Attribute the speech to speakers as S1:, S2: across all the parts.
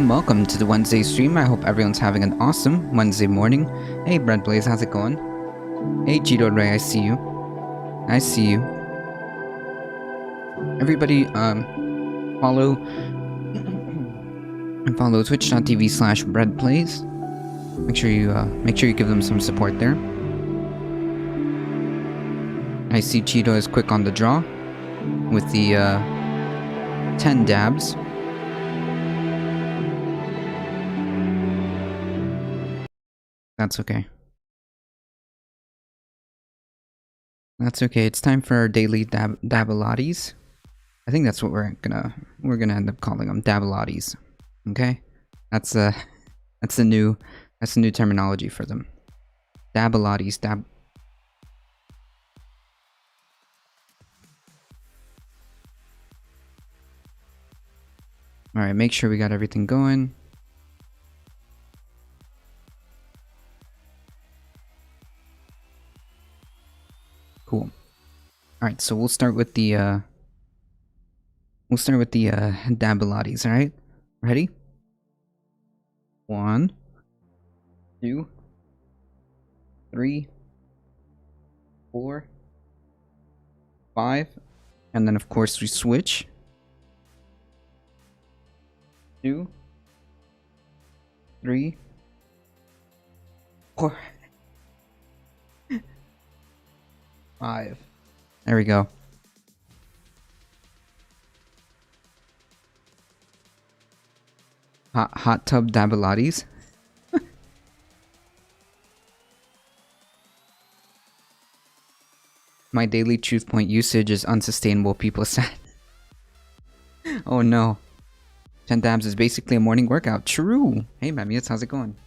S1: Welcome to the Wednesday stream. I hope everyone's having an awesome Wednesday morning. Hey, Bread Blaze, how's it going? Hey, Cheeto Ray, I see you. I see you. Everybody, follow twitch.tv/breadplays. Make sure you give them some support there. I see Cheeto is quick on the draw with the 10 dabs. That's okay. That's okay. It's time for our daily dabalotties. I think that's what we're gonna end up calling them, dabalotties. Okay, that's the new terminology for them. Dabalotties. All right, make sure we got everything going. Cool. All right, so we'll start with the dabalotties. All right, ready? 1, 2, 3, 4, 5, and then of course we switch. 2, 3, 4. 5. There we go. Hot tub dabalotties. My daily truth point usage is unsustainable, people said. Oh no. 10 dabs is basically a morning workout. True. Hey Mamius, how's it going?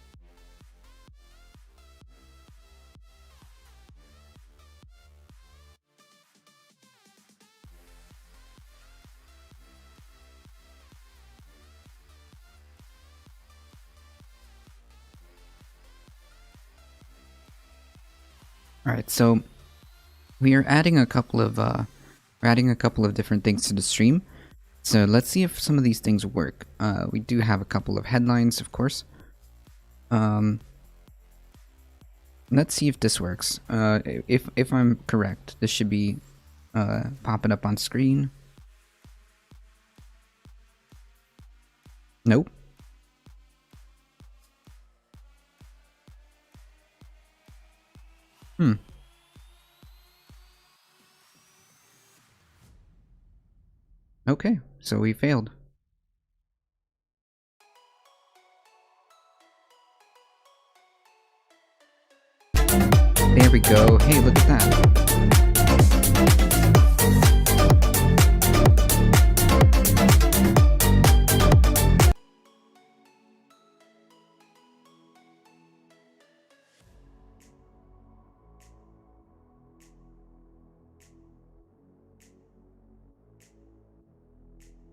S1: Alright, so we are adding a couple of different things to the stream. So let's see if some of these things work. We do have a couple of headlines, of course. Let's see if this works. If I'm correct, this should be popping up on screen. Nope. Okay, so we failed. There we go. Hey, look at that.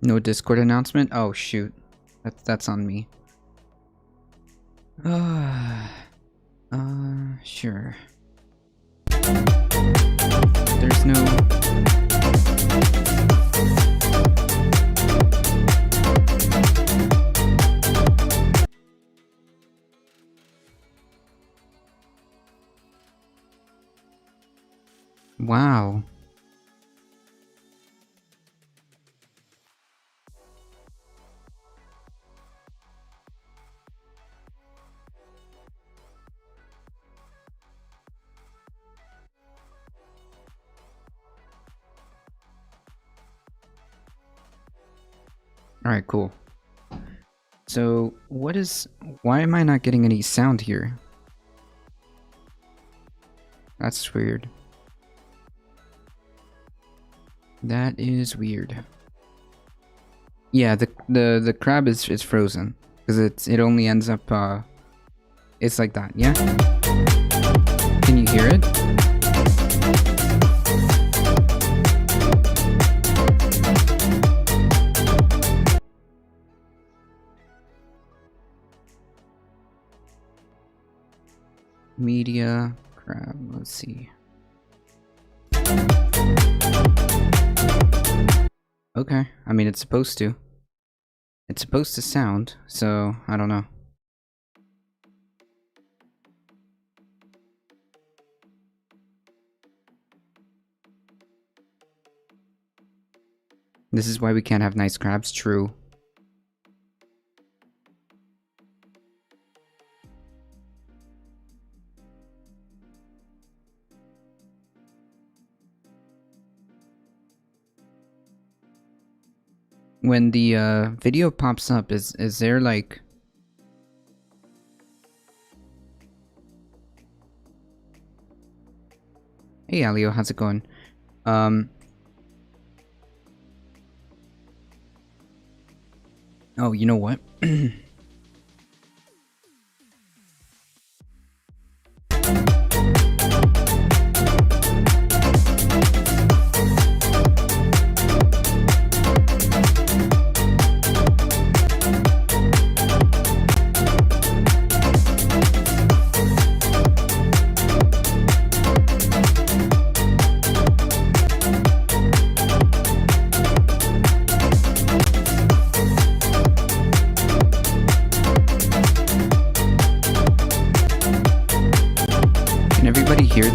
S1: No Discord announcement? Oh shoot. That's on me. Sure. There's no... Wow. Alright, cool. So, why am I not getting any sound here? That's weird. That is weird. Yeah, the crab is frozen. Because it only ends up, it's like that, yeah? Can you hear it? Media, crab, let's see. Okay, I mean, it's supposed to. It's supposed to sound, so I don't know. This is why we can't have nice crabs, true. When the video pops up, is there like... Hey Alio, how's it going? Oh, you know what?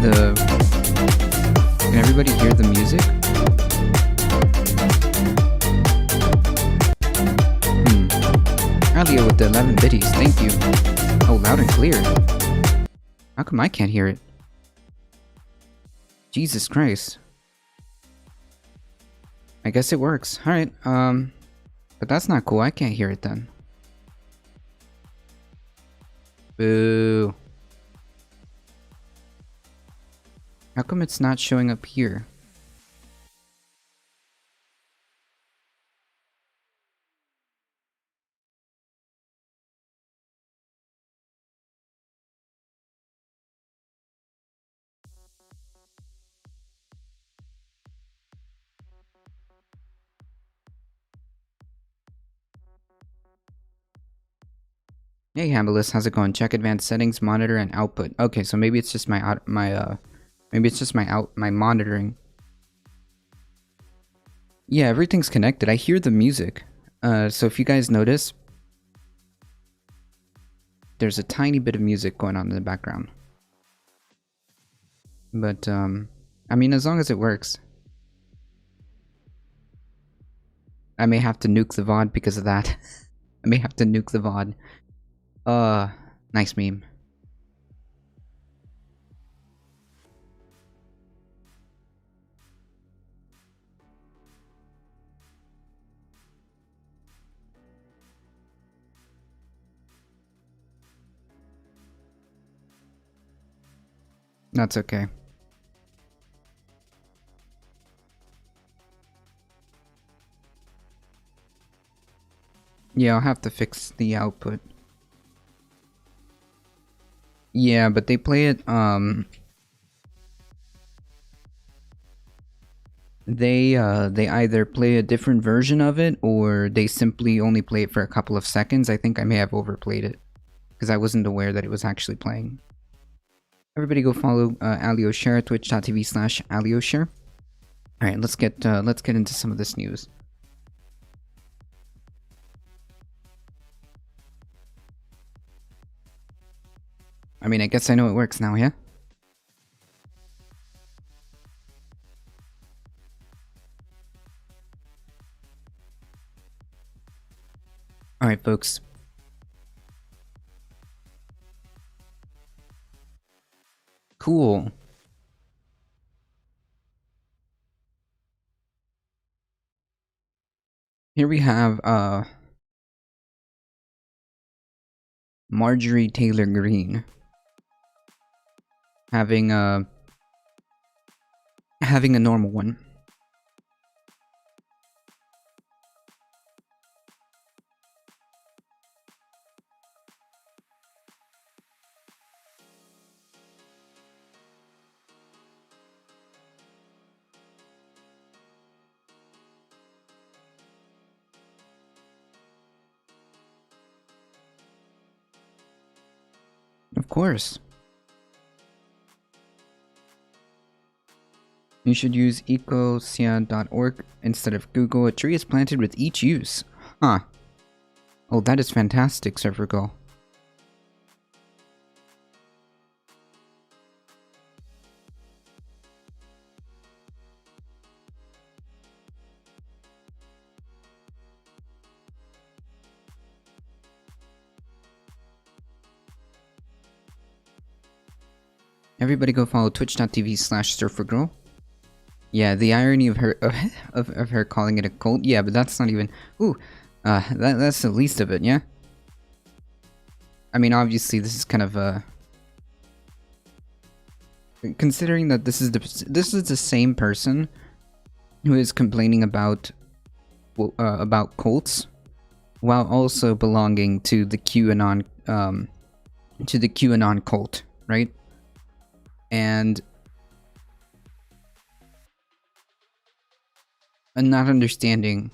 S1: Can everybody hear the music? Alio with the 11 biddies, thank you. Oh, loud and clear. How come I can't hear it? Jesus Christ. I guess it works. Alright, but that's not cool. I can't hear it then. Boo. How come it's not showing up here? Hey Hambalus, how's it going? Check advanced settings, monitor, and output. Okay, so maybe it's just my monitoring. Yeah, everything's connected. I hear the music. So if you guys notice, there's a tiny bit of music going on in the background. But I mean, as long as it works. I may have to nuke the VOD because of that. I may have to nuke the VOD. Nice meme. That's okay. Yeah, I'll have to fix the output. Yeah, but they play it, they either play a different version of it, or they simply only play it for a couple of seconds. I think I may have overplayed it, because I wasn't aware that it was actually playing. Everybody go follow AlioShare at twitch.tv/AlioShare. Alright, let's get into some of this news. I mean, I guess I know it works now, yeah? Alright, folks. Cool. Here we have Marjorie Taylor Greene having a normal one. Of course. You should use ecosia.org instead of Google. A tree is planted with each use. Huh. Oh, that is fantastic, Servergo. Everybody go follow twitch.tv/surfergirl. Yeah, the irony of her of her calling it a cult. Yeah, but that's not even. Ooh, that's the least of it. Yeah. I mean, obviously, this is kind of considering that this is the same person who is complaining about cults, while also belonging to the QAnon cult, right? And not understanding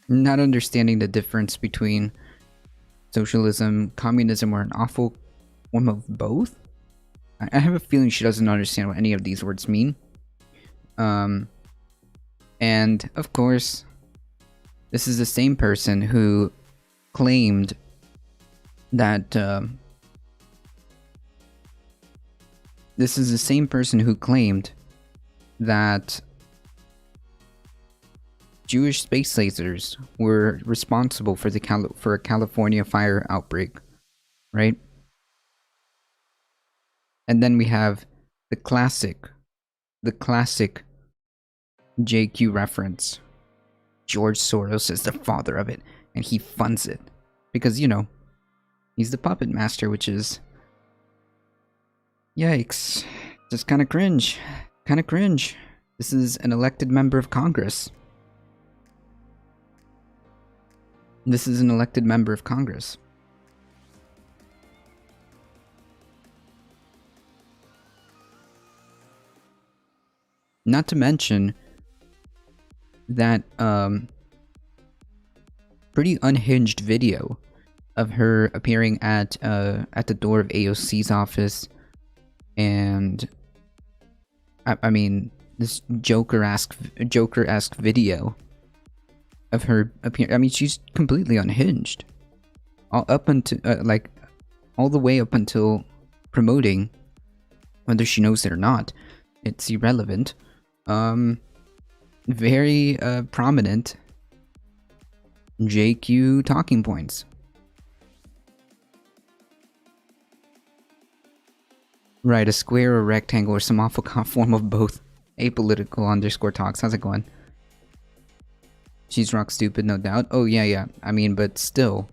S1: the difference between socialism, communism, or an awful form of both. I have a feeling she doesn't understand what any of these words mean. And of course, this is the same person who claimed that Jewish space lasers were responsible for a California fire outbreak, right? And then we have the classic JQ reference. George Soros is the father of it, and he funds it because, you know, he's the puppet master, which is, yikes, just kind of cringe. This is an elected member of Congress. Not to mention that pretty unhinged video of her appearing at the door of AOC's office, and I mean, this Joker-esque video of her appearing. I mean, she's completely unhinged, all the way up until promoting, whether she knows it or not. It's irrelevant. Very prominent JQ talking points. Right, a square or rectangle or some awful form of both. Apolitical_talks. How's it going? She's rock stupid, no doubt. Oh, yeah. I mean, but still,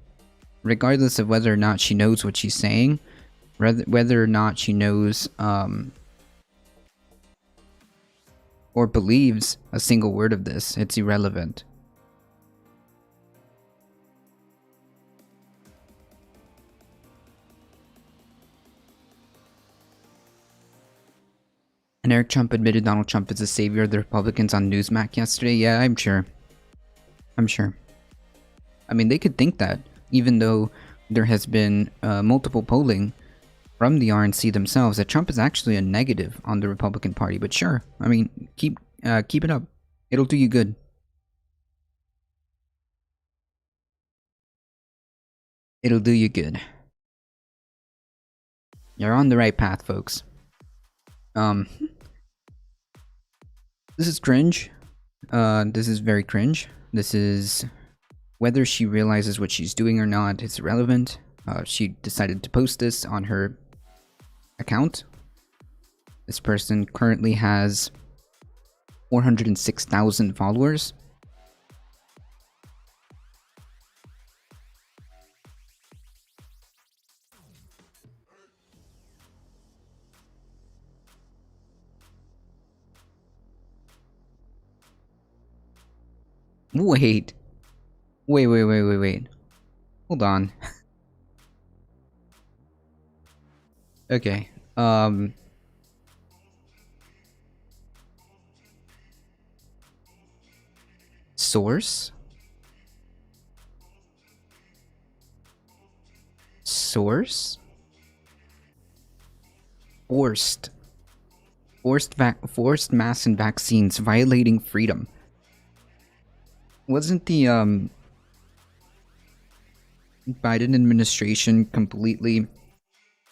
S1: regardless of whether or not she knows what she's saying, whether or not she knows, or believes a single word of this, it's irrelevant. And Eric Trump admitted Donald Trump is the savior of the Republicans on Newsmax yesterday. Yeah, I'm sure. I mean, they could think that, even though there has been multiple polling from the RNC themselves that Trump is actually a negative on the Republican Party. But sure, I mean, keep it up. It'll do you good. It'll do you good. You're on the right path, folks. This is cringe. This is very cringe. This is whether she realizes what she's doing or not. It's irrelevant. She decided to post this on her account. This person currently has 406,000 followers. Wait. Wait. Hold on. Okay. Source? Source? Forced mass and vaccines violating freedom. Wasn't the Biden administration completely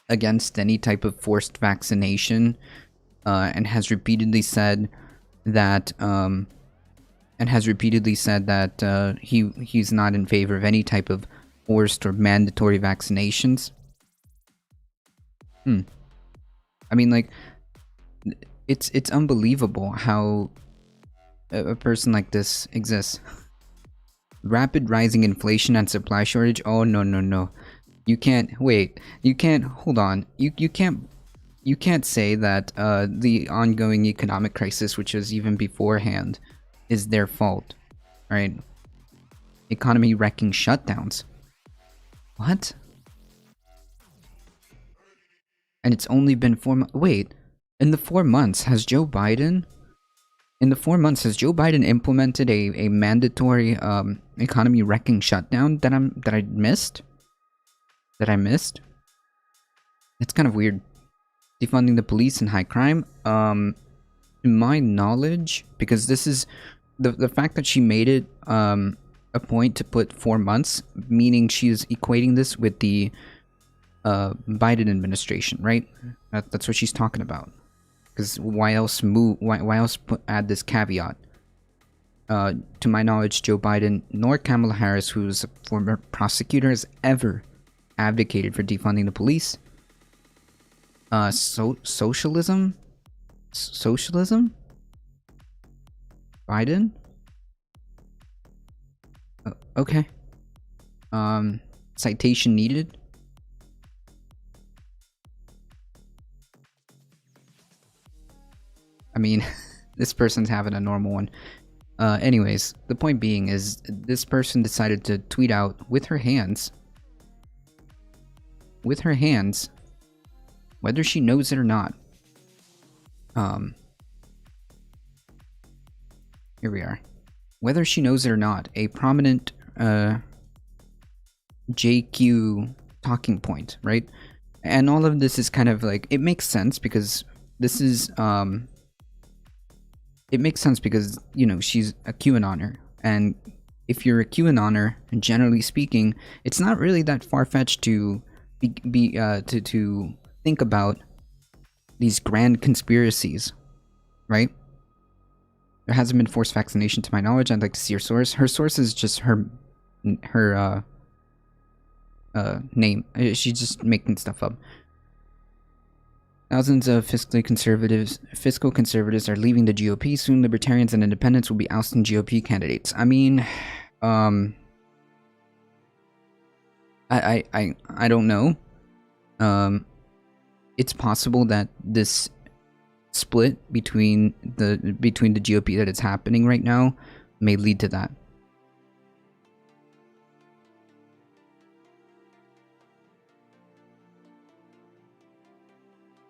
S1: against any type of forced vaccination, and has repeatedly said that he's not in favor of any type of forced or mandatory vaccinations? I mean, like, it's unbelievable how a person like this exists. Rapid rising inflation and supply shortage. Oh, no. You can't wait. You can't hold on. You can't say that the ongoing economic crisis, which was even beforehand, is their fault, right? Economy wrecking shutdowns. What? And it's only been 4 months. Wait, in the 4 months, has Joe Biden implemented a mandatory economy wrecking shutdown that I missed? That's kind of weird. Defunding the police and high crime. To my knowledge, because this is the fact that she made it a point to put 4 months, meaning she's equating this with the Biden administration, right? That's what she's talking about. Because why else add this caveat? To my knowledge, Joe Biden nor Kamala Harris, who's a former prosecutor, has ever advocated for defunding the police. Socialism? Biden? Okay. Citation needed? I mean, this person's having a normal one. Anyways, the point being is this person decided to tweet out with her hands, whether she knows it or not. Here we are. Whether she knows it or not, a prominent JQ talking point, right? And all of this is kind of like, it makes sense because this is it makes sense because, you know, she's a QAnoner, and if you're a QAnoner, generally speaking, it's not really that far-fetched to to think about these grand conspiracies, right? There hasn't been forced vaccination to my knowledge. I'd like to see her source. Her source is just her name. She's just making stuff up. Thousands of fiscal conservatives are leaving the GOP. Soon libertarians and independents will be ousting GOP candidates. I mean, I don't know. It's possible that this split between the GOP that is happening right now may lead to that.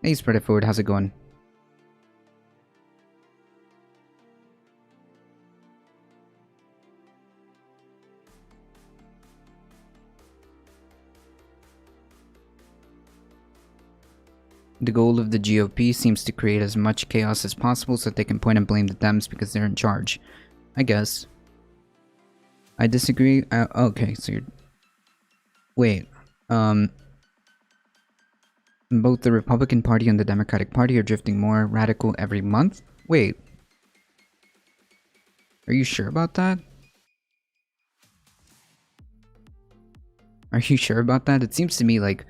S1: Hey, Spread It Forward, how's it going? The goal of the GOP seems to create as much chaos as possible so that they can point and blame the Dems because they're in charge. I guess. I disagree. Okay, so you're... Wait. Both the Republican Party and the Democratic Party are drifting more radical every month? Wait. Are you sure about that? Are you sure about that? It seems to me like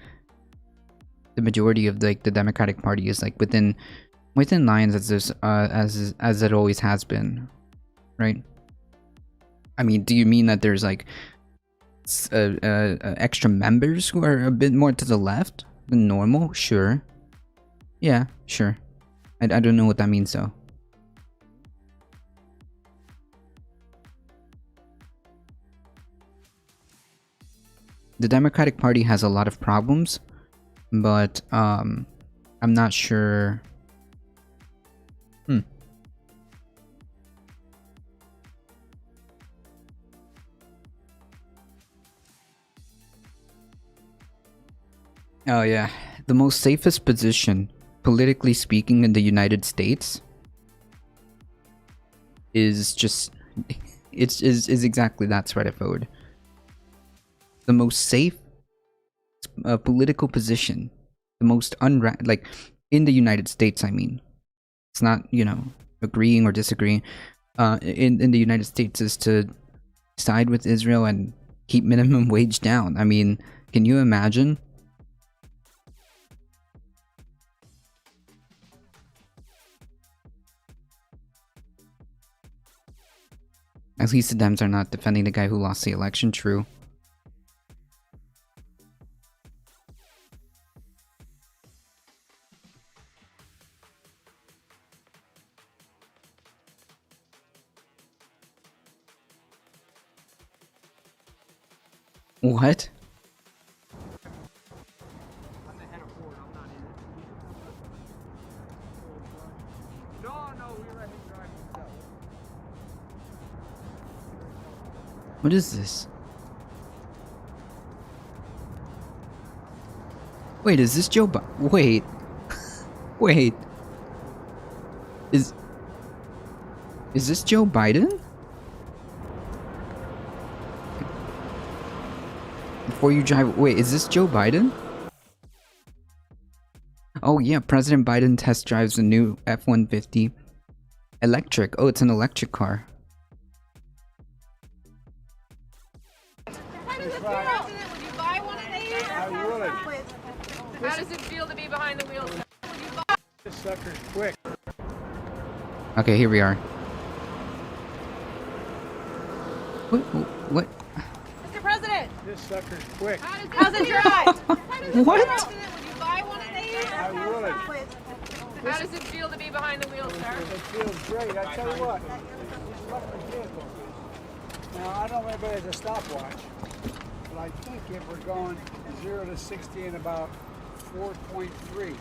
S1: the majority of like the Democratic Party is like within lines as this as it always has been, right? I mean, do you mean that there's like extra members who are a bit more to the left than normal? Sure. Yeah, sure. I don't know what that means though. The Democratic Party has a lot of problems, but I'm not sure. Oh yeah, the most safest position, politically speaking, in the United States is just is exactly that, straightforward. The most safe political position, the most like in the United States. I mean, it's not, you know, agreeing or disagreeing. In the United States is to side with Israel and keep minimum wage down. I mean, can you imagine? At least the Dems are not defending the guy who lost the election, true. What?
S2: I'm the head of board, I'm not in it. No, we let him drive himself.
S1: What is this? Wait, is this Joe Wait. Wait. Is this Joe Biden? Before you drive... Wait, is this Joe Biden? Oh yeah, President Biden test drives a new F-150 electric. Oh, it's an electric car.
S3: How does it feel? Would you buy one of these?
S2: I would.
S3: How does it feel to be behind the wheel? Would you buy?
S2: This sucker's quick.
S1: Okay, here we are. What?
S3: Mr. President,
S2: This sucker's quick.
S3: how's it drive?
S1: What?
S3: Would you buy one of these?
S2: I would.
S3: How does it feel to be behind the wheel, sir?
S2: It feels great. I tell you what, this fucking vehicle. Now, I don't know if anybody has a stopwatch, but I think if we're going 0 to 60 in about 4.3.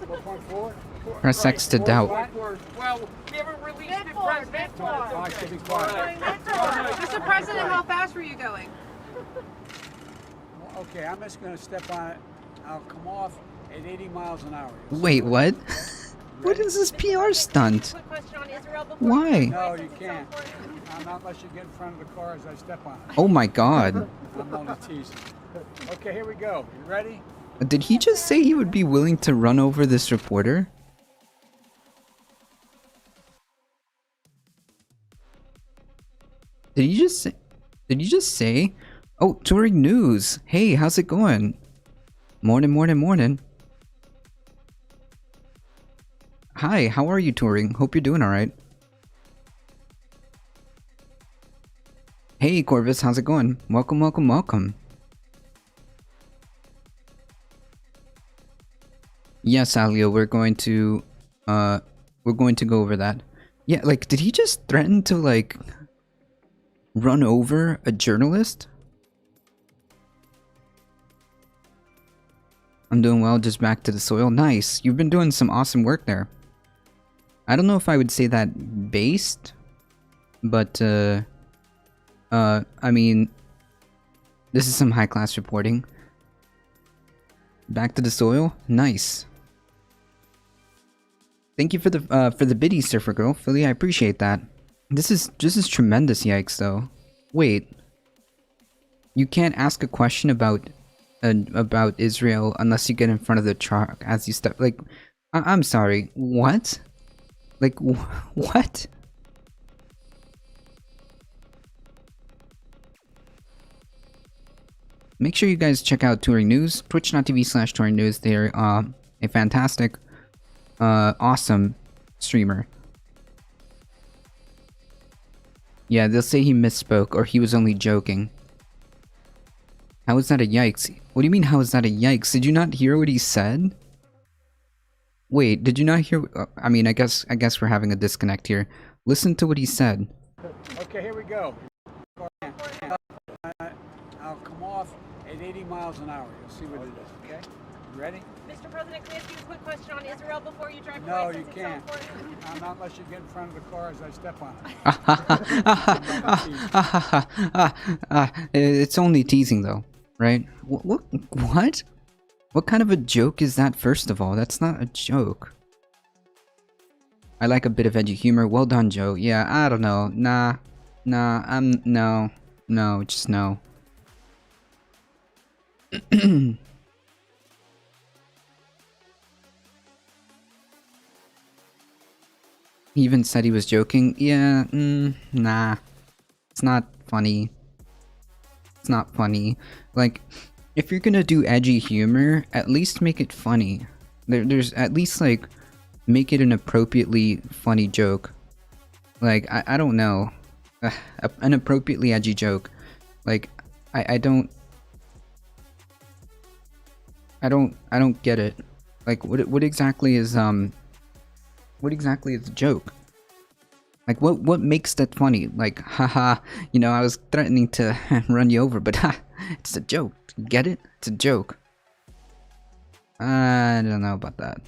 S2: 4.4?
S1: Press X to doubt.
S4: Well, we haven't released it, President.
S2: I should be quiet.
S3: Mr. President, how fast were you going?
S2: Well, okay, I'm just going to step on it. I'll come off at 80 miles an hour.
S1: Wait, what? What is this PR stunt?
S3: Quick question on Israel before
S1: Why?
S2: No, you can't. Not unless you get in front of the car as I step on it.
S1: Oh my god.
S2: I'm only teasing. Okay, here we go. You ready?
S1: Did he just say he would be willing to run over this reporter? Did you just say? Oh, touring news. Hey, how's it going? Morning. Hi, how are you, touring? Hope you're doing alright. Hey, Corvus, how's it going? Welcome. Yes, Alio, we're going to go over that. Yeah, like, did he just threaten to, like, run over a journalist? I'm doing well, just back to the soil. Nice, you've been doing some awesome work there. I don't know if I would say that based, but, I mean, this is some high-class reporting. Back to the soil? Nice. Thank you for the biddy, Surfer Girl. Philly, I appreciate that. This is tremendous, yikes, though. Wait. You can't ask a question about Israel unless you get in front of the truck as you step. Like, I'm sorry. What? Like, what? make sure you guys check out Touring News, twitch.tv/Touring News. They're a fantastic, awesome streamer. Yeah, they'll say he misspoke or he was only joking. How is that a yikes? What do you mean, how is that a yikes? Did you not hear what he said? Wait, did you not hear? I mean, I guess we're having a disconnect here. Listen to what he said.
S2: Okay, here we go. I'll come off at 80 miles an hour. You'll see what it is, okay? You ready?
S3: Mr. President, can I ask you a quick question on Israel before you drive
S2: No,
S3: away?
S2: you can't. Not unless you get in front of the car as I step on it.
S1: It's only teasing though, right? What? What kind of a joke is that, first of all? That's not a joke. I like a bit of edgy humor. Well done, Joe. Yeah, I don't know. Nah, no, just no. He even said he was joking. Yeah, nah. It's not funny. It's not funny. Like, if you're gonna do edgy humor, at least make it funny. There's at least, like, make it an appropriately funny joke. Like, I don't know. An appropriately edgy joke. Like, I don't get it. Like, what exactly is the joke? Like, what makes that funny? Like, haha, you know, I was threatening to run you over, but ha, it's a joke. Get it? It's a joke. I don't know about that.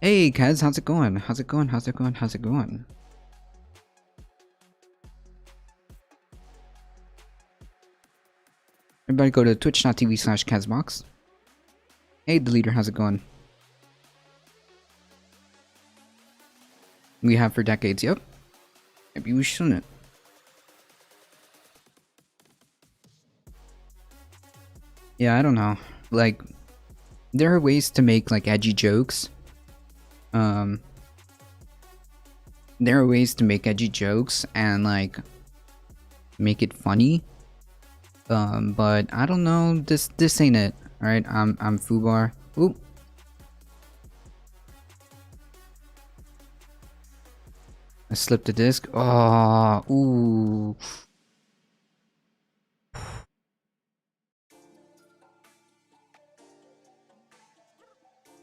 S1: Hey, Kaz, how's it going? How's it going? How's it going? How's it going? Everybody go to twitch.tv/Kazbox. Hey, the leader, how's it going? We have for decades, yep. Maybe we shouldn't. Yeah, I don't know. Like, there are ways to make, like, edgy jokes. There are ways to make edgy jokes and, like, make it funny. But I don't know. This ain't it. Alright, I'm Fubar. Ooh. I slipped a disc. Oh, ooh.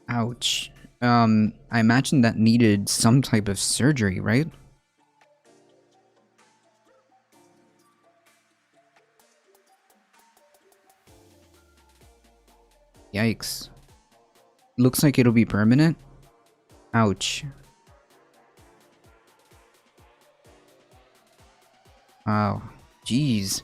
S1: Ouch. I imagine that needed some type of surgery, right? Yikes. Looks like it'll be permanent. Ouch. Wow. Jeez.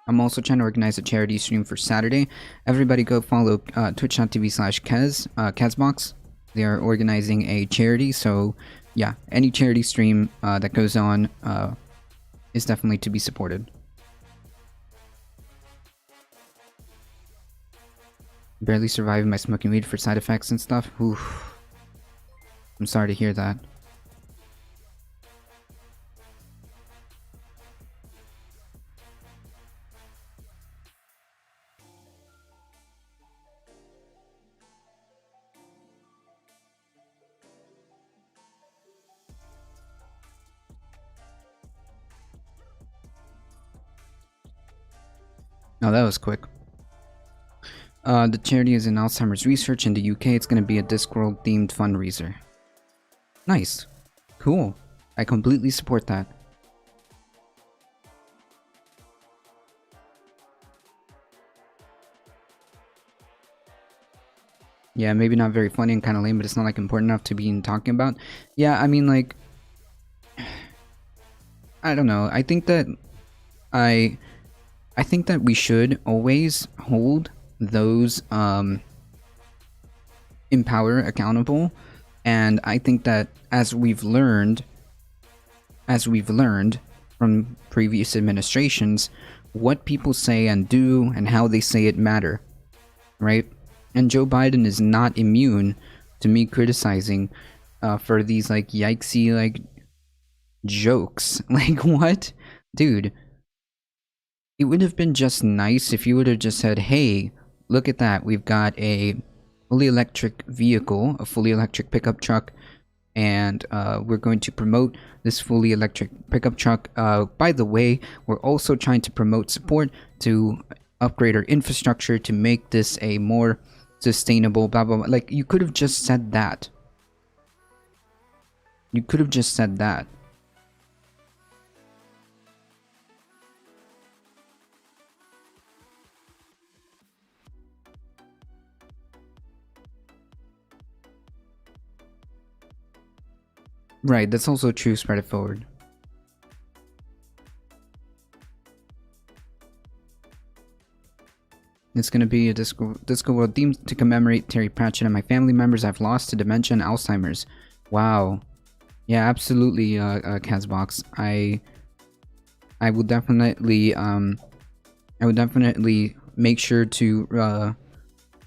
S1: I'm also trying to organize a charity stream for Saturday. Everybody go follow twitch.tv/Kazbox. They are organizing a charity, so yeah, any charity stream that goes on is definitely to be supported. Barely surviving by smoking weed for side effects and stuff. Oof. I'm sorry to hear that. Oh, that was quick. The charity is in Alzheimer's research in the UK. It's going to be a Discworld themed fundraiser. Nice. Cool. I completely support that. Yeah, maybe not very funny and kind of lame, but it's not like important enough to be talking about. Yeah, I mean, like, I don't know. I think that we should always hold those in power accountable, and I think that as we've learned from previous administrations, what people say and do and how they say it matter, right? And Joe Biden is not immune to me criticizing for these like yikesy like jokes. Like, what? Dude, it would have been just nice if you would have just said, hey, look at that, we've got a fully electric vehicle, a fully electric pickup truck, and we're going to promote this fully electric pickup truck. By the way, we're also trying to promote support to upgrade our infrastructure to make this a more sustainable blah blah blah. Like, you could have just said that. You could have just said that. Right, that's also true, spread it forward. It's gonna be a disco world themed to commemorate Terry Pratchett and my family members I've lost to dementia and Alzheimer's. Wow. Yeah, absolutely, Casbox. I will definitely make sure to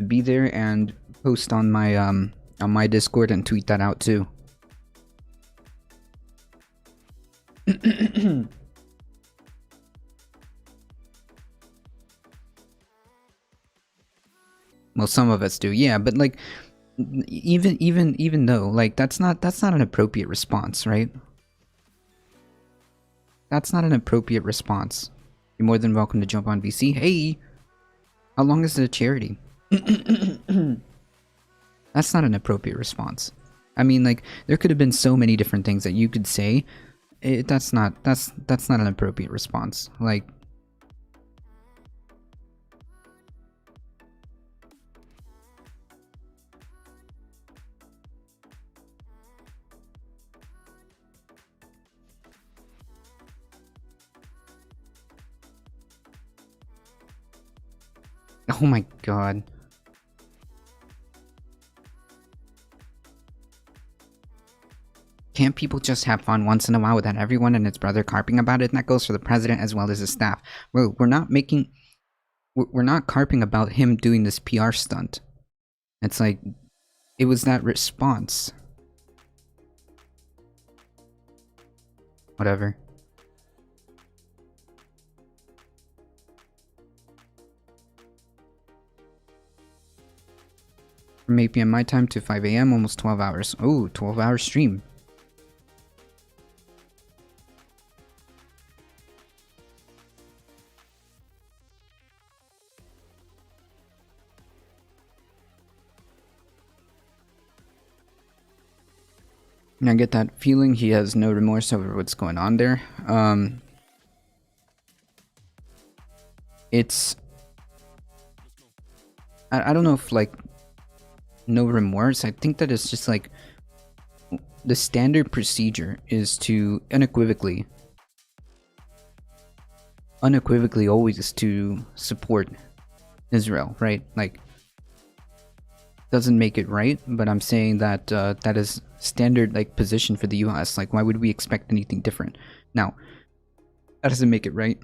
S1: be there and post on my Discord and tweet that out too. Well, some of us do, yeah, but like, even though, like, that's not an appropriate response, right? That's not an appropriate response. You're more than welcome to jump on VC. Hey, how long is it a charity? That's not an appropriate response. I mean, like, there could have been so many different things that you could say. That's not an appropriate response. Like, oh my god. Can't people just have fun once in a while without everyone and its brother carping about it? And that goes for the president as well as his staff. We're not carping about him doing this PR stunt. It's like, it was that response. Whatever. From 8 p.m. my time to 5 a.m. almost 12 hours. Oh, 12-hour stream. I get that feeling he has no remorse over what's going on there. It's... I don't know if, like, no remorse. I think that it's just, like, the standard procedure is to unequivocally always to support Israel, right? Like, doesn't make it right, but I'm saying that that is standard, like, position for the US. Like, why would we expect anything different? Now, that doesn't make it right.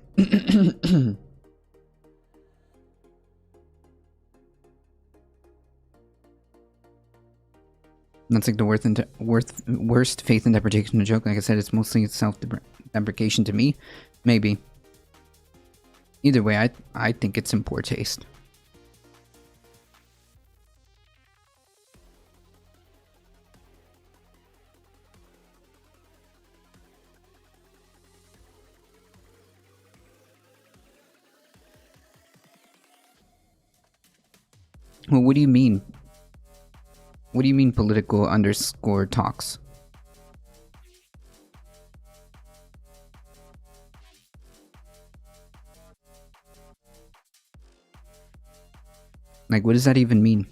S1: That's like the worst faith interpretation of a joke. Like I said, it's mostly self-deprecation to me. Maybe. Either way, I think it's in poor taste. Well, what do you mean? What do you mean political underscore talks? Like, what does that even mean?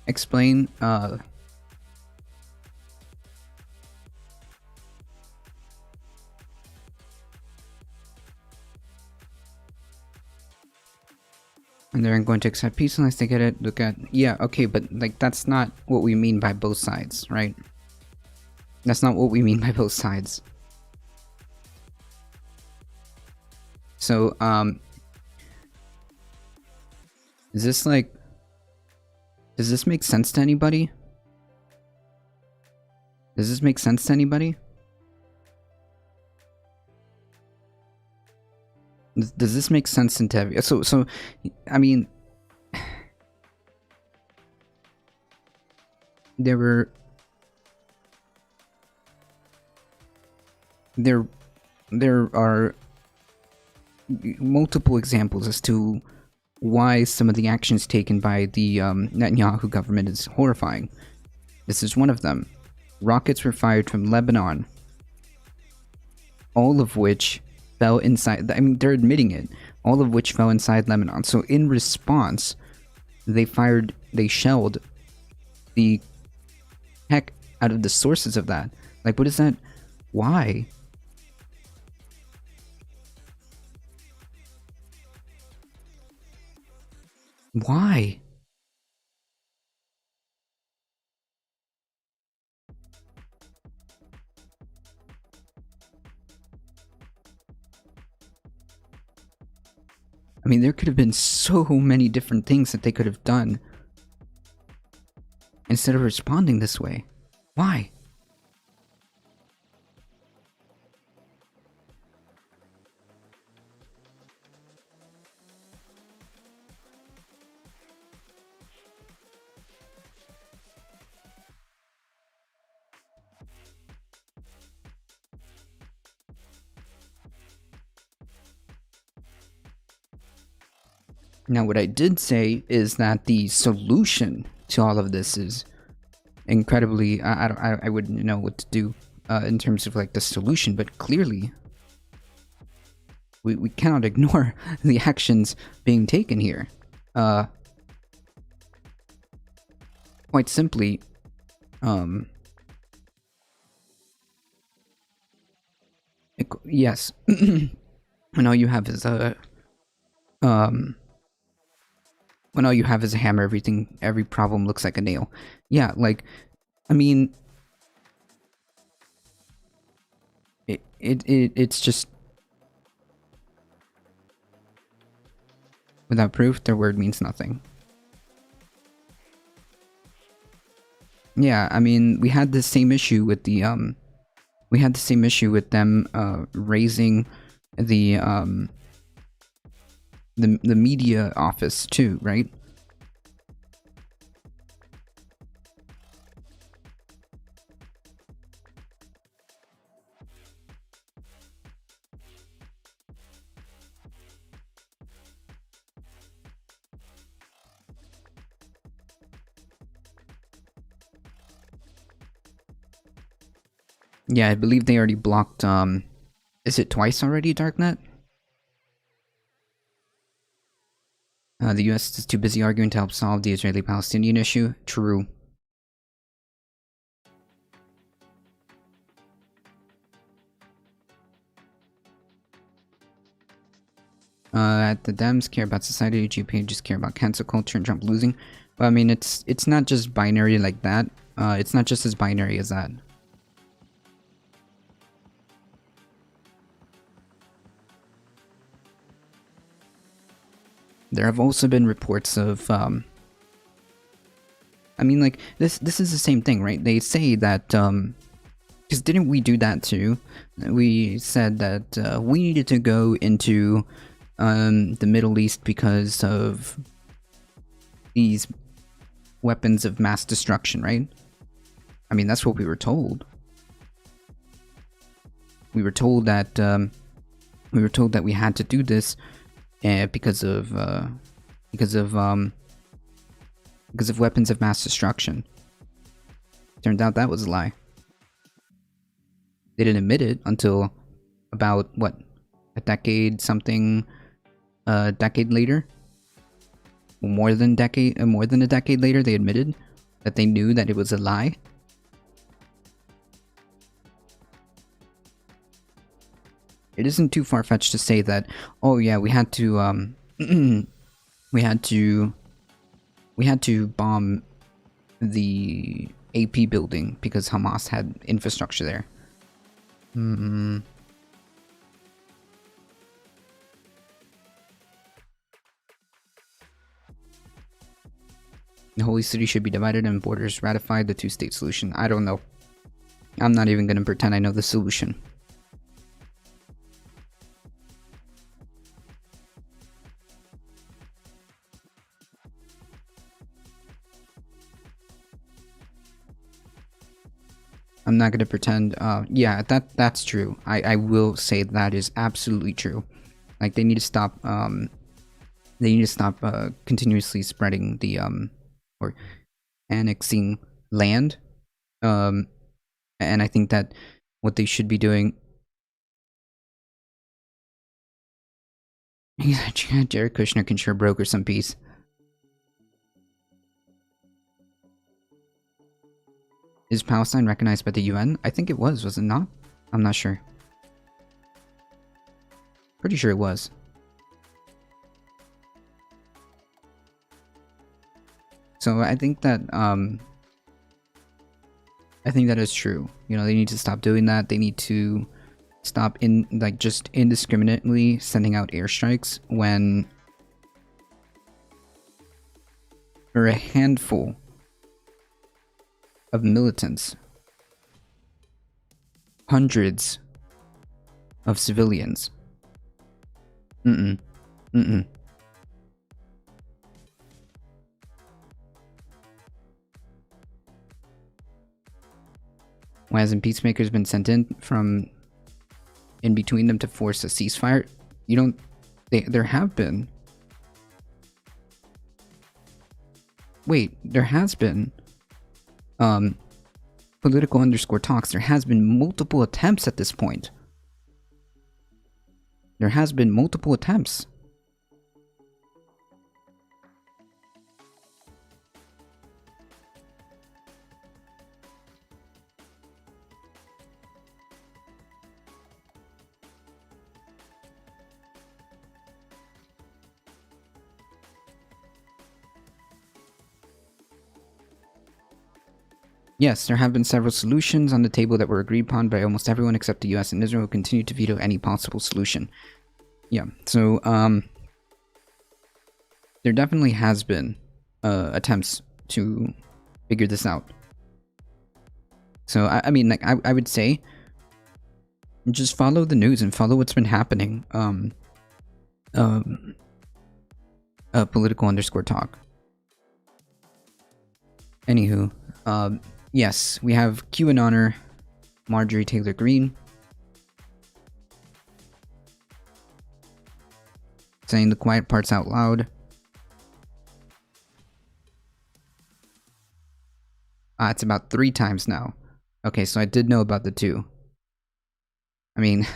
S1: explain and they're going to accept peace unless they get it. Look at, yeah, okay, but like that's not what we mean by both sides, right? That's not what we mean by both sides. So is this like, does this make sense to anybody? Does this make sense to anybody? Does this make sense into every... So, I mean... There are multiple examples as to why some of the actions taken by the Netanyahu government is horrifying. This is one of them. Rockets were fired from Lebanon, all of which fell inside... I mean, they're admitting it. All of which fell inside Lebanon. So in response, they shelled the heck out of the sources of that. Like, what is that? Why? Why? I mean, there could have been so many different things that they could have done instead of responding this way. Why? Now, what I did say is that the solution to all of this is incredibly... I wouldn't know what to do in terms of like the solution, but clearly we cannot ignore the actions being taken here. Quite simply, yes, when all you have is a when all you have is a hammer, every problem looks like a nail. Yeah, like, I mean, it's just, without proof, their word means nothing. Yeah, I mean, we had the same issue with the them raising the media office too, right? Yeah, I believe they already blocked, is it twice already, Darknet? The US is too busy arguing to help solve the Israeli-Palestinian issue. True. The Dems care about society, GP just care about cancel culture and Trump losing. But I mean, it's not just binary like that. It's not just as binary as that. There have also been reports of, I mean, like, this is the same thing, right? They say that, because didn't we do that too? We said that, we needed to go into, the Middle East because of these weapons of mass destruction, right? I mean, that's what we were told. We were told that, we had to do this because of weapons of mass destruction. Turned out that was a lie. They didn't admit it until about, what, a decade later? more than a decade later, they admitted that they knew that it was a lie. It isn't too far-fetched to say that, oh yeah, we had to we had to bomb the AP building because Hamas had infrastructure there. The Holy City should be divided and borders ratified, the two-state solution. I don't know. I'm not even gonna pretend I know the solution. I'm not gonna pretend. Yeah, that's true. I will say that is absolutely true. Like they need to stop. They need to stop continuously spreading the or annexing land. And I think that what they should be doing. Jared Kushner can sure broker some peace. Is Palestine recognized by the UN? I think it was it not? I'm not sure. Pretty sure it was. So I think that is true. You know, they need to stop doing that. They need to stop just indiscriminately sending out airstrikes when for a handful of militants, hundreds of civilians. Why hasn't peacemakers been sent in from in between them to force a ceasefire? You don't. There have been. Wait, there has been. Political _ talks. There has been multiple attempts at this point. There has been multiple attempts. Yes, there have been several solutions on the table that were agreed upon by almost everyone except the US and Israel, who continue to veto any possible solution. Yeah, so, there definitely has been, attempts to figure this out. So, I mean, like, I would say, just follow the news and follow what's been happening, political _ talk. Anywho, yes, we have QAnoner Marjorie Taylor Greene saying the quiet parts out loud. It's about 3 times now. Okay, so I did know about the 2. I mean...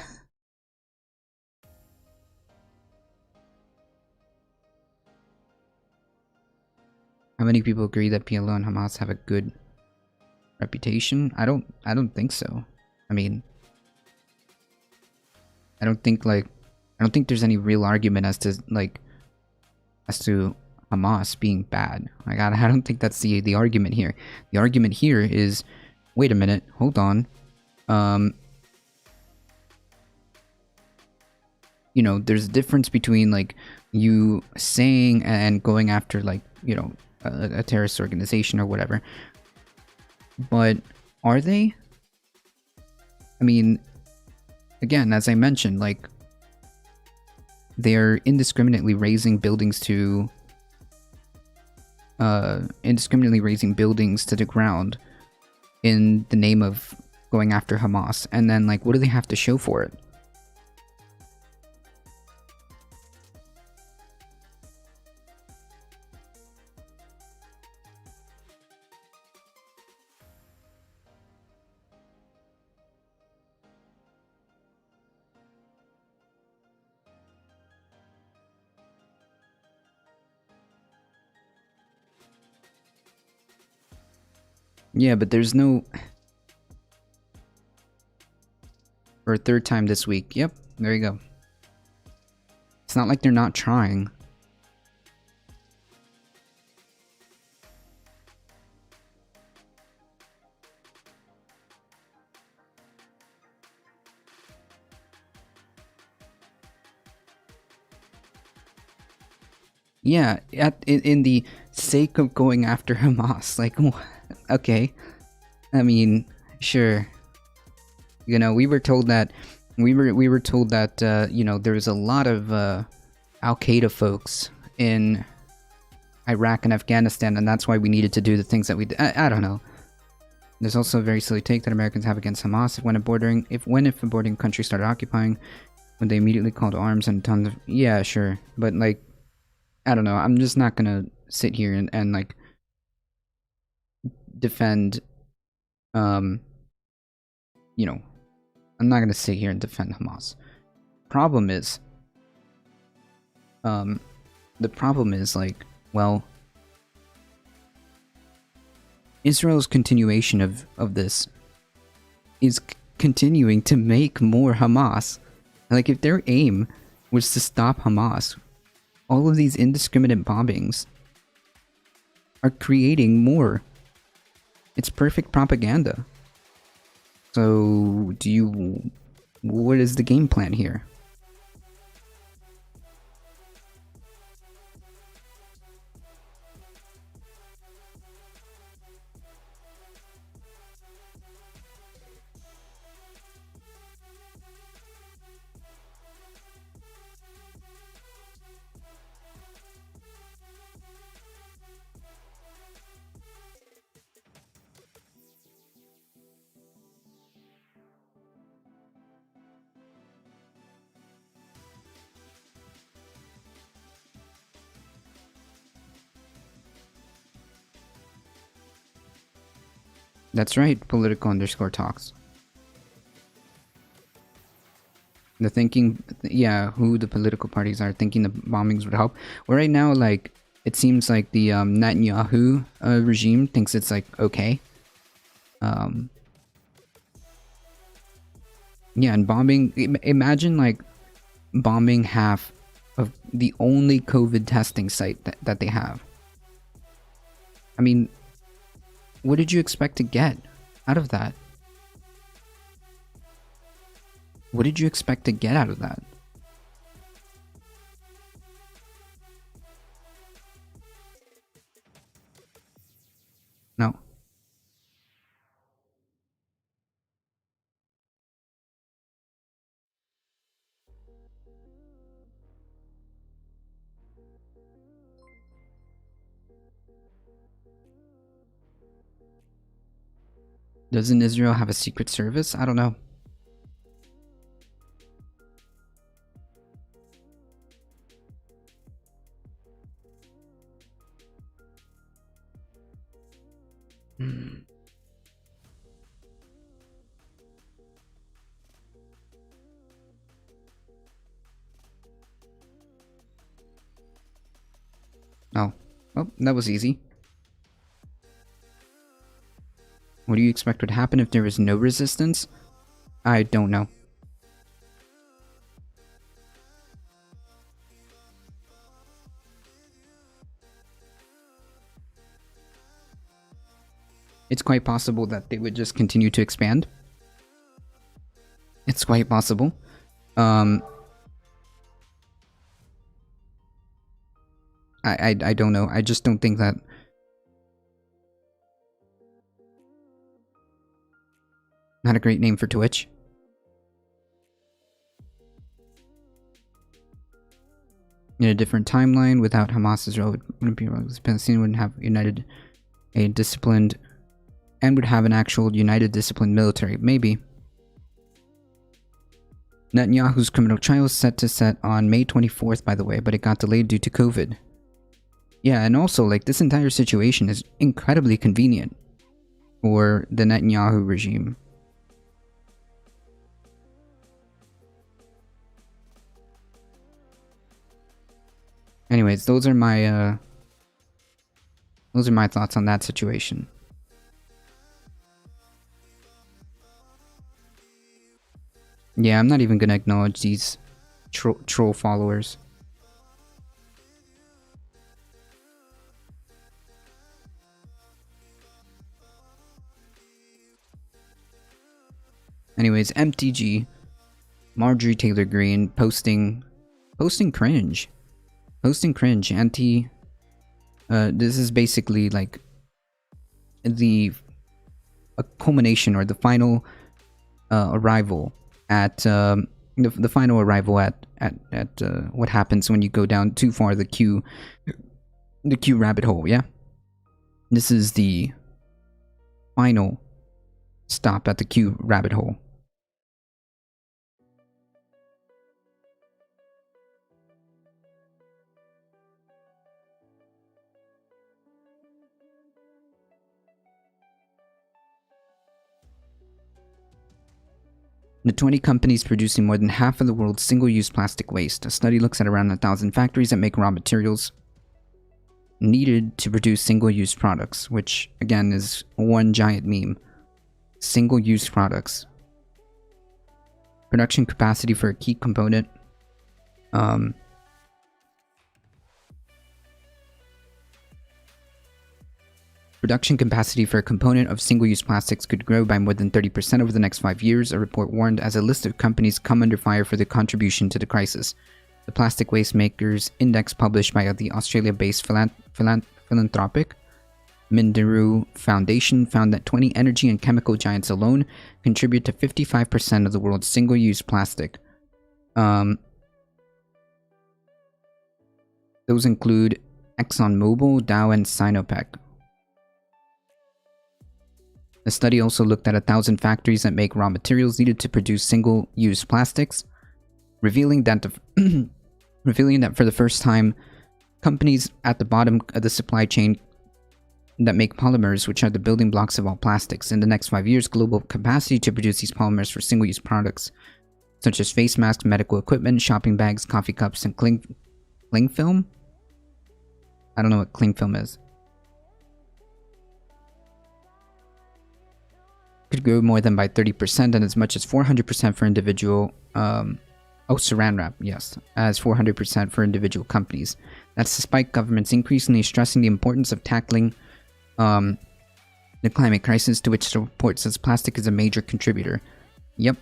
S1: How many people agree that PLO and Hamas have a good reputation? I don't think so. I mean... I don't think there's any real argument as to Hamas being bad. Like, I don't think that's the argument here. The argument here is, wait a minute, hold on. You know, there's a difference between, like, you saying and going after, like, you know, a terrorist organization or whatever. But are they? I mean, again, as I mentioned, like, they're indiscriminately razing buildings to the ground in the name of going after Hamas. And then, like, what do they have to show for it? Yeah, but there's no... For a third time this week. Yep, there you go. It's not like they're not trying. Yeah, in the sake of going after Hamas. Like, okay. I mean, sure. You know, we were told that you know, there's a lot of Al-Qaeda folks in Iraq and Afghanistan, and that's why we needed to do the things that we did. I don't know. There's also a very silly take that Americans have against Hamas. If a bordering country started occupying, would they immediately call to arms and tons of... Yeah, sure. But, like, I don't know. I'm just not gonna sit here and like, defend, you know, I'm not gonna sit here and defend Hamas. The problem is, like, well, Israel's continuation of this is continuing to make more Hamas. Like, if their aim was to stop Hamas, all of these indiscriminate bombings are creating more. It's perfect propaganda. So, what is the game plan here? That's right, political_talks. The thinking, yeah, who the political parties are thinking the bombings would help. Well, right now, like, it seems like the Netanyahu regime thinks it's, like, okay. Yeah, and bombing, imagine, like, bombing half of the only COVID testing site that they have. I mean, what did you expect to get out of that? What did you expect to get out of that? No. Doesn't Israel have a secret service? I don't know. Oh. Oh, that was easy. What do you expect would happen if there was no resistance? I don't know. It's quite possible that they would just continue to expand. It's quite possible. I don't know. I just don't think that... Not a great name for Twitch. In a different timeline, without Hamas, Israel wouldn't be... Palestine wouldn't have united a disciplined... And would have an actual united disciplined military. Maybe. Netanyahu's criminal trial is set to set on May 24th, by the way, but it got delayed due to COVID. Yeah, and also, like, this entire situation is incredibly convenient for the Netanyahu regime. Anyways, those are my thoughts on that situation. Yeah, I'm not even gonna acknowledge these troll followers. Anyways, MTG, Marjorie Taylor Greene posting cringe. Posting cringe. This is basically like a culmination or the final arrival at the final arrival at what happens when you go down too far the Q rabbit hole. Yeah, this is the final stop at the Q rabbit hole. The 20 companies producing more than half of the world's single-use plastic waste. A study looks at around 1,000 factories that make raw materials needed to produce single-use products, which, again, is one giant meme. Single-use products. Production capacity for a key component. Production capacity for a component of single-use plastics could grow by more than 30% over the next 5 years, a report warned, as a list of companies come under fire for their contribution to the crisis. The Plastic Waste Makers Index, published by the Australia-based philanthropic Minderoo Foundation, found that 20 energy and chemical giants alone contribute to 55% of the world's single-use plastic. Those include ExxonMobil, Dow, and Sinopec. The study also looked at 1,000 factories that make raw materials needed to produce single-use plastics, revealing that for the first time, companies at the bottom of the supply chain that make polymers, which are the building blocks of all plastics. In the next 5 years, global capacity to produce these polymers for single-use products, such as face masks, medical equipment, shopping bags, coffee cups, and cling film? I don't know what cling film is. Could grow more than by 30% and as much as 400% for individual saran wrap, yes, as 400% for individual companies. That's despite governments increasingly stressing the importance of tackling the climate crisis, to which the report says plastic is a major contributor. Yep.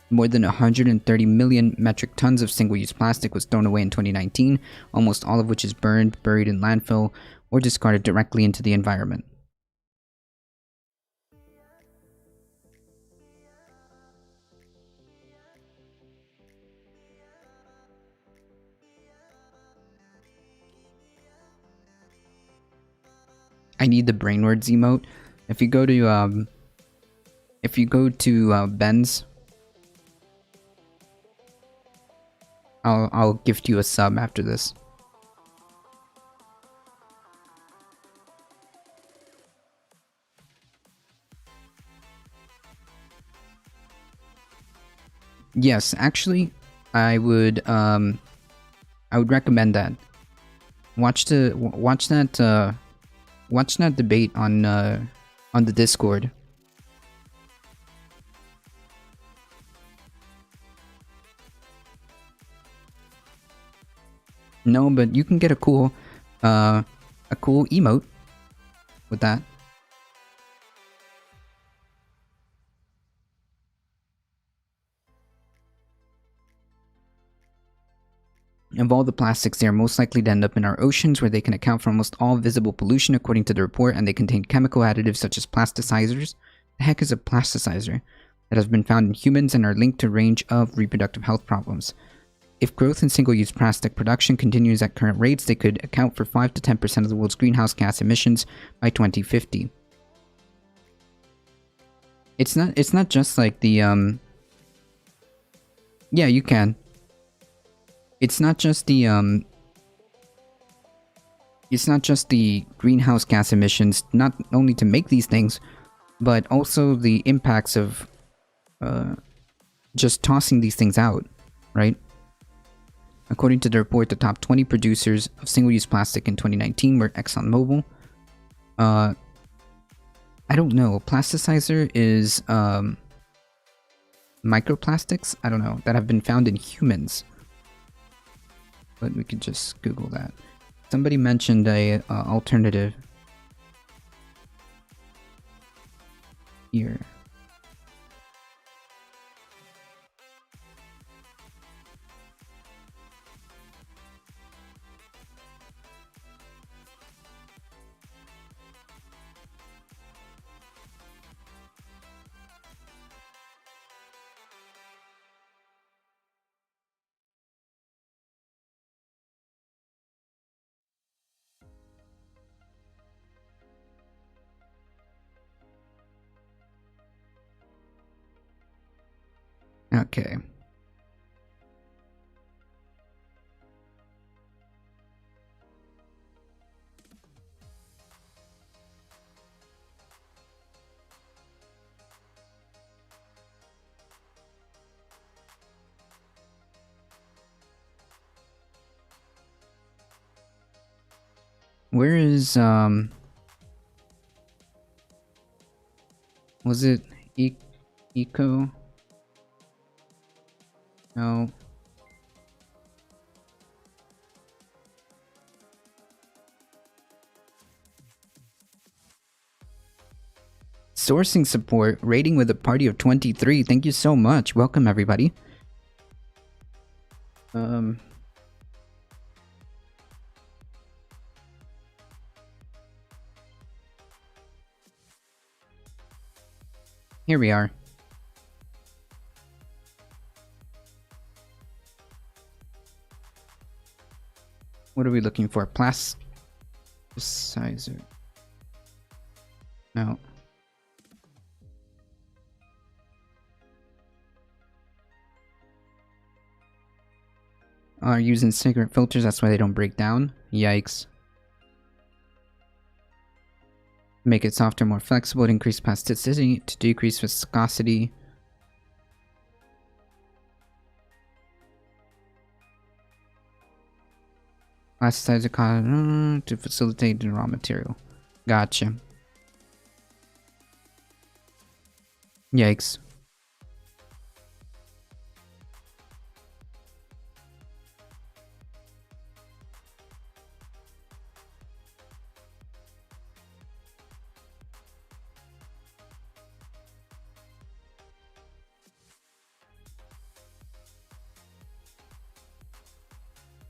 S1: More than 130 million metric tons of single-use plastic was thrown away in 2019, almost all of which is burned, buried in landfill, or discarded directly into the environment. I need the brainwords emote. If you go to Ben's, I'll gift you a sub after this. Yes, actually, I would recommend that. Watch that debate on the Discord. No, but you can get a cool emote with that. Of all the plastics, they are most likely to end up in our oceans, where they can account for almost all visible pollution, according to the report, and they contain chemical additives such as plasticizers. The heck is a plasticizer? That have been found in humans and are linked to a range of reproductive health problems. If growth in single-use plastic production continues at current rates, they could account for 5 to 10% of the world's greenhouse gas emissions by 2050. It's not just like the yeah, you can. It's not just the greenhouse gas emissions, not only to make these things, but also the impacts of just tossing these things out, right? According to the report, the top 20 producers of single-use plastic in 2019 were ExxonMobil. I don't know. Plasticizer is microplastics, I don't know, that have been found in humans. But we could just Google that. Somebody mentioned a alternative here. Okay. Where is, was it Eco? No. Sourcing support, rating with a party of 23. Thank you so much. Welcome, everybody. Here we are. What are we looking for? Plasticizer. No. Are using cigarette filters, that's why they don't break down. Yikes. Make it softer, more flexible, to increase plasticity, to decrease viscosity. Plasticizer cotton to facilitate the raw material. Gotcha. Yikes.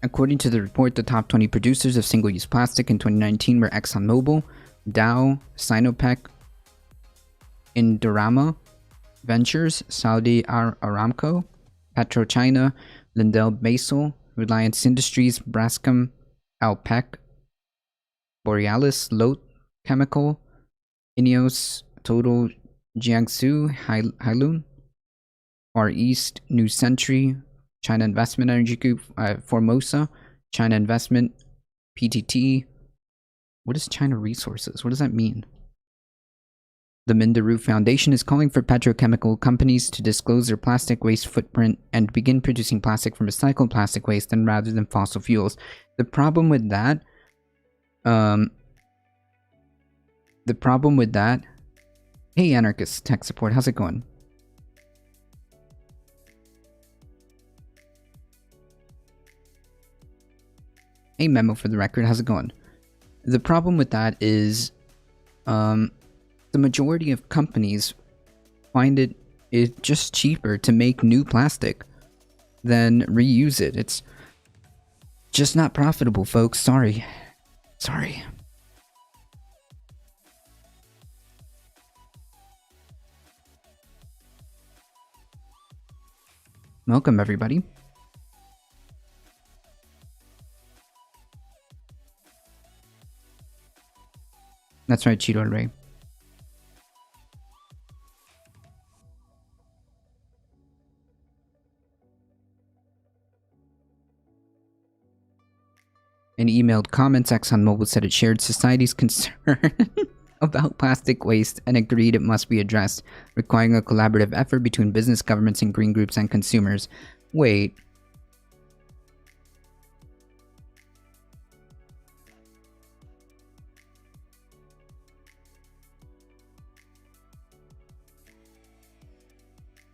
S1: According to the report, the top 20 producers of single-use plastic in 2019 were ExxonMobil, Dow, Sinopec, Indorama Ventures, Saudi Aramco, PetroChina, LyondellBasell, Reliance Industries, Braskem, Alpec, Borealis, Lotte Chemical, Ineos, Total, Jiangsu, Hailun, Far East, New Century, China Investment Energy Group, Formosa, China Investment, PTT. What is China Resources? What does that mean? The Minderoo Foundation is calling for petrochemical companies to disclose their plastic waste footprint and begin producing plastic from recycled plastic waste and rather than fossil fuels. The problem with that, hey Anarchist Tech Support, how's it going? Hey Memo for the record, how's it going? The problem with that is, the majority of companies find it just cheaper to make new plastic than reuse it. It's just not profitable, folks. Sorry. Welcome, everybody. That's right, Cheeto Ray. In emailed comments, ExxonMobil said it shared society's concern about plastic waste and agreed it must be addressed, requiring a collaborative effort between business, governments, and green groups and consumers. Wait.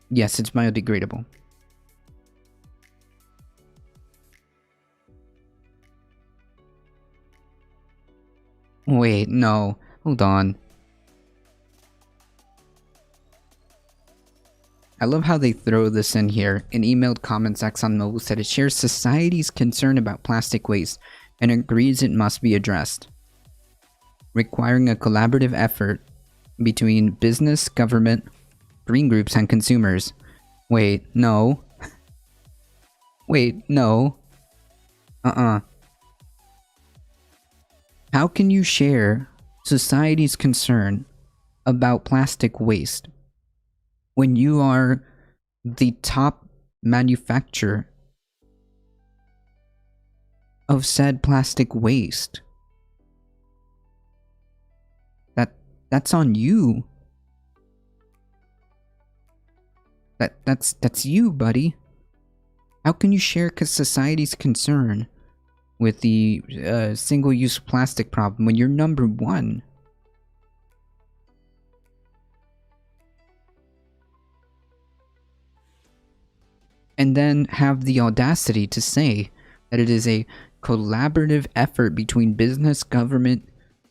S1: Yes, it's biodegradable. Wait, no. Hold on. I love how they throw this in here. In emailed comments, ExxonMobil said it shares society's concern about plastic waste and agrees it must be addressed, requiring a collaborative effort between business, government, green groups, and consumers. Wait, no. Wait, no. How can you share society's concern about plastic waste when you are the top manufacturer of said plastic waste? That's on you. That's you, buddy. How can you share society's concern with the single-use plastic problem when you're number one? And then have the audacity to say that it is a collaborative effort between business, government,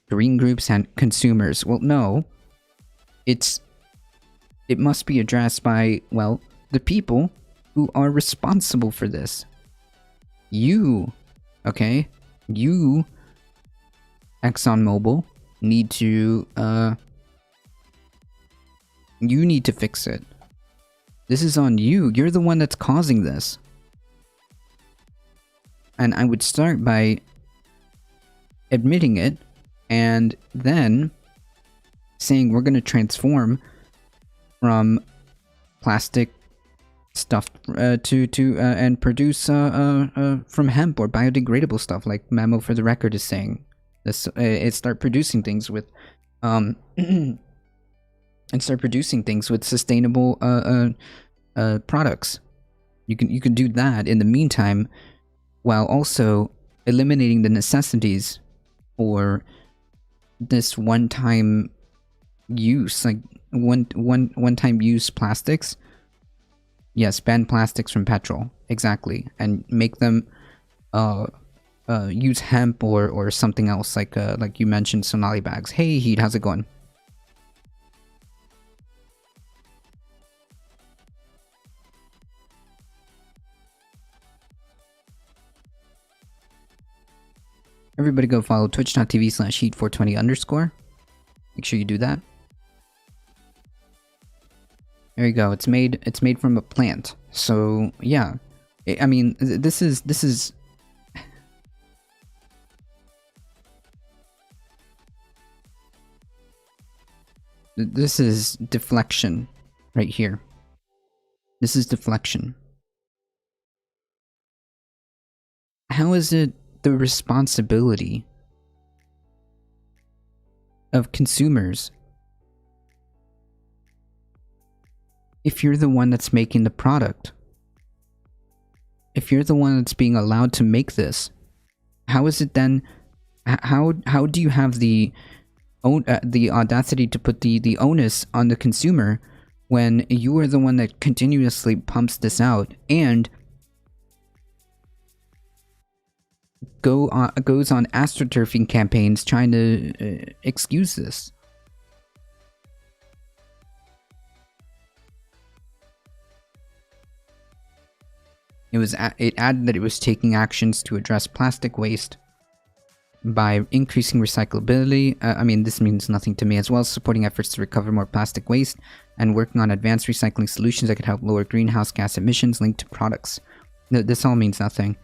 S1: green groups, and consumers. Well, no. It must be addressed by, well, the people who are responsible for this. You, okay? You, ExxonMobil, need to, you need to fix it. This is on you. You're the one that's causing this. And I would start by admitting it and then saying we're going to transform from plastic stuff and produce from hemp or biodegradable stuff, like Memo for the Record is saying. This it start producing things with and start producing things with sustainable products. You can do that in the meantime, while also eliminating the necessities for this one-time use, like one-time use plastics. Yes, ban plastics from petrol, exactly, and make them use hemp or something else, like you mentioned, Sonali bags. Hey, Heat, how's it going? Everybody go follow twitch.tv/heat420_. Make sure you do that. There you go. It's made from a plant. So yeah, I mean, this is deflection right here. This is deflection. How is it the responsibility of consumers if you're the one that's making the product? If you're the one that's being allowed to make this, how is it then? How do you have the audacity to put the onus on the consumer when you are the one that continuously pumps this out and goes on astroturfing campaigns trying to excuse this? It added that it was taking actions to address plastic waste by increasing recyclability. I mean, this means nothing to me, as well as supporting efforts to recover more plastic waste and working on advanced recycling solutions that could help lower greenhouse gas emissions linked to products. This all means nothing.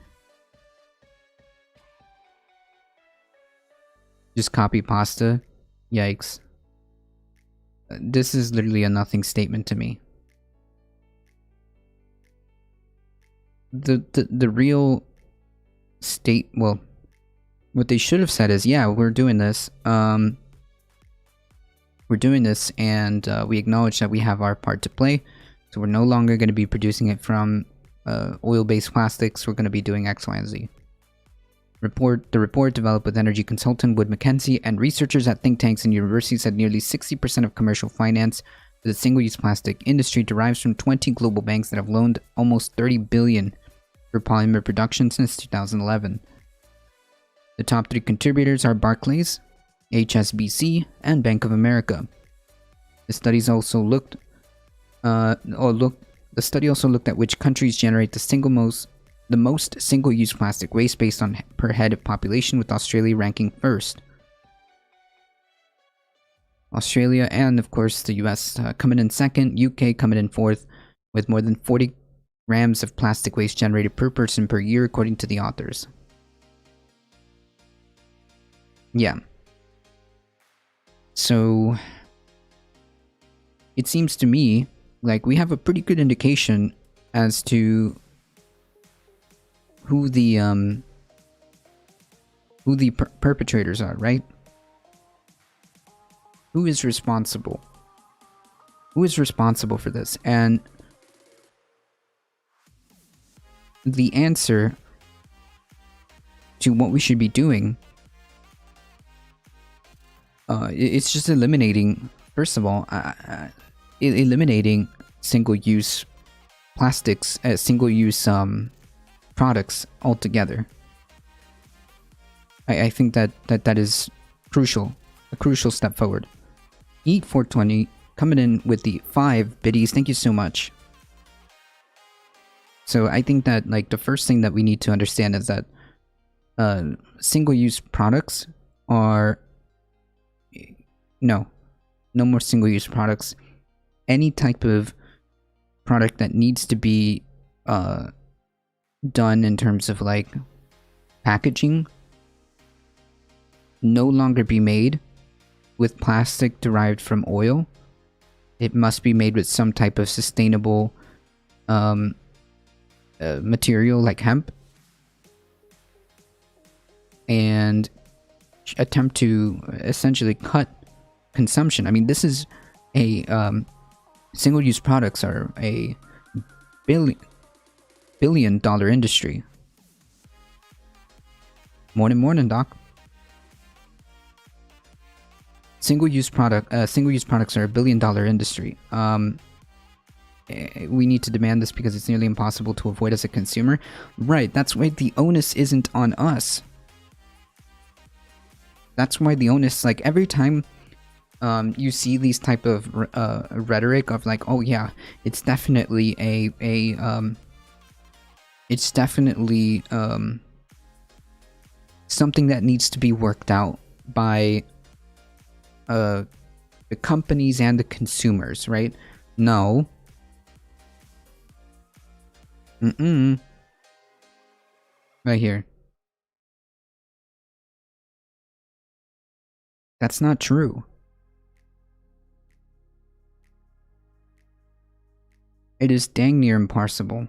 S1: Just copy pasta? Yikes. This is literally a nothing statement to me. The real state, well, what they should have said is, yeah, we're doing this. We're doing this, and we acknowledge that we have our part to play. So we're no longer going to be producing it from oil-based plastics. We're going to be doing X, Y, and Z. The report developed with energy consultant Wood Mackenzie and researchers at think tanks and universities said nearly 60% of commercial finance The single-use plastic industry derives from 20 global banks that have loaned almost $30 billion for polymer production since 2011. The top 3 contributors are Barclays, HSBC, and Bank of America. The study also looked at which countries generate the most single-use plastic waste based on per head of population, with Australia ranking first. Australia and, of course, the US coming in second, UK coming in fourth, with more than 40 grams of plastic waste generated per person per year, according to the authors. Yeah. So, it seems to me like we have a pretty good indication as to who the perpetrators are, right? Who is responsible? Who is responsible for this? And the answer to what we should be doing, it's just eliminating, first of all, eliminating single-use plastics, single-use products altogether. I think that is crucial, a crucial step forward. Eat 420 coming in with the 5 biddies. Thank you so much. So I think that like the first thing that we need to understand is that single-use products are no more single-use products. Any type of product that needs to be done in terms of like packaging no longer be made with plastic derived from oil. It must be made with some type of sustainable material like hemp, and attempt to essentially cut consumption. I mean, this is a single-use products are a billion-dollar industry. Morning, Doc. Single-use products are a billion-dollar industry. We need to demand this because it's nearly impossible to avoid as a consumer. Right, that's why the onus isn't on us. That's why the onus, like every time you see these type of rhetoric of like, oh yeah, it's definitely something that needs to be worked out by the companies and the consumers, right? No. Right here. That's not true. It is dang near impossible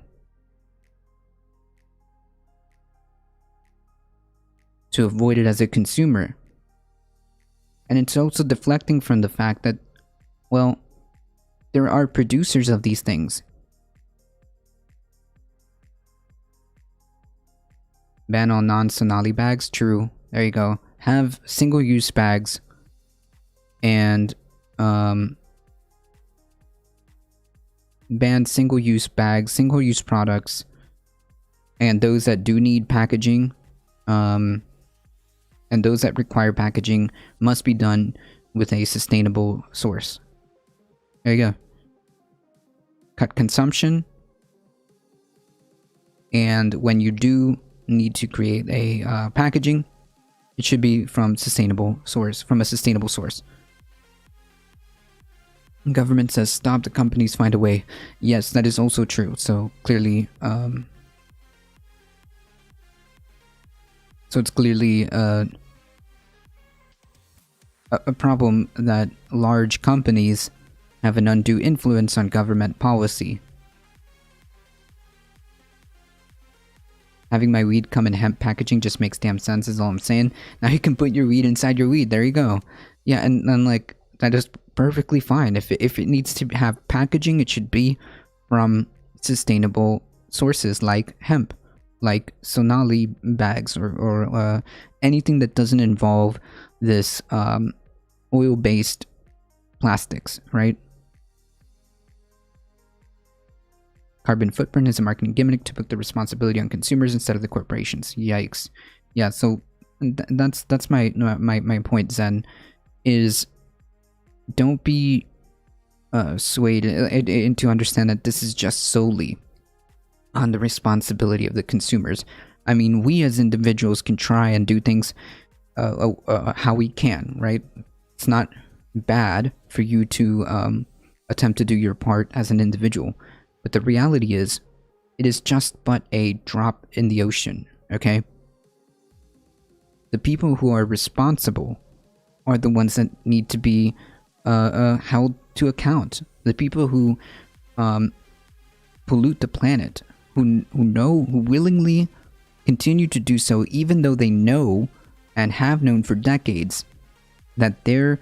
S1: to avoid it as a consumer. And it's also deflecting from the fact that, well, there are producers of these things. Ban on non-Sonali bags? True. There you go. Have single-use bags and ban single-use bags, single-use products, and those that do need packaging, and those that require packaging must be done with a sustainable source. There you go. Cut consumption, and when you do need to create a packaging, it should be from a sustainable source. Government says stop, the companies find a way. Yes, that is also true. So clearly, it's clearly a problem that large companies have an undue influence on government policy. Having my weed come in hemp packaging just makes damn sense, is all I'm saying. Now you can put your weed inside your weed. There you go. Yeah, and like, that is perfectly fine. If it needs to have packaging, it should be from sustainable sources like hemp, like Sonali bags, or anything that doesn't involve this oil-based plastics, right? Carbon footprint is a marketing gimmick to put the responsibility on consumers instead of the corporations. Yikes. Yeah, so that's my point, Zen, is don't be swayed into understand that this is just solely on the responsibility of the consumers. I mean, we as individuals can try and do things how we can, right? It's not bad for you to attempt to do your part as an individual, but the reality is, it is just but a drop in the ocean, okay? The people who are responsible are the ones that need to be held to account. The people who pollute the planet, who willingly continue to do so, even though they know and have known for decades that their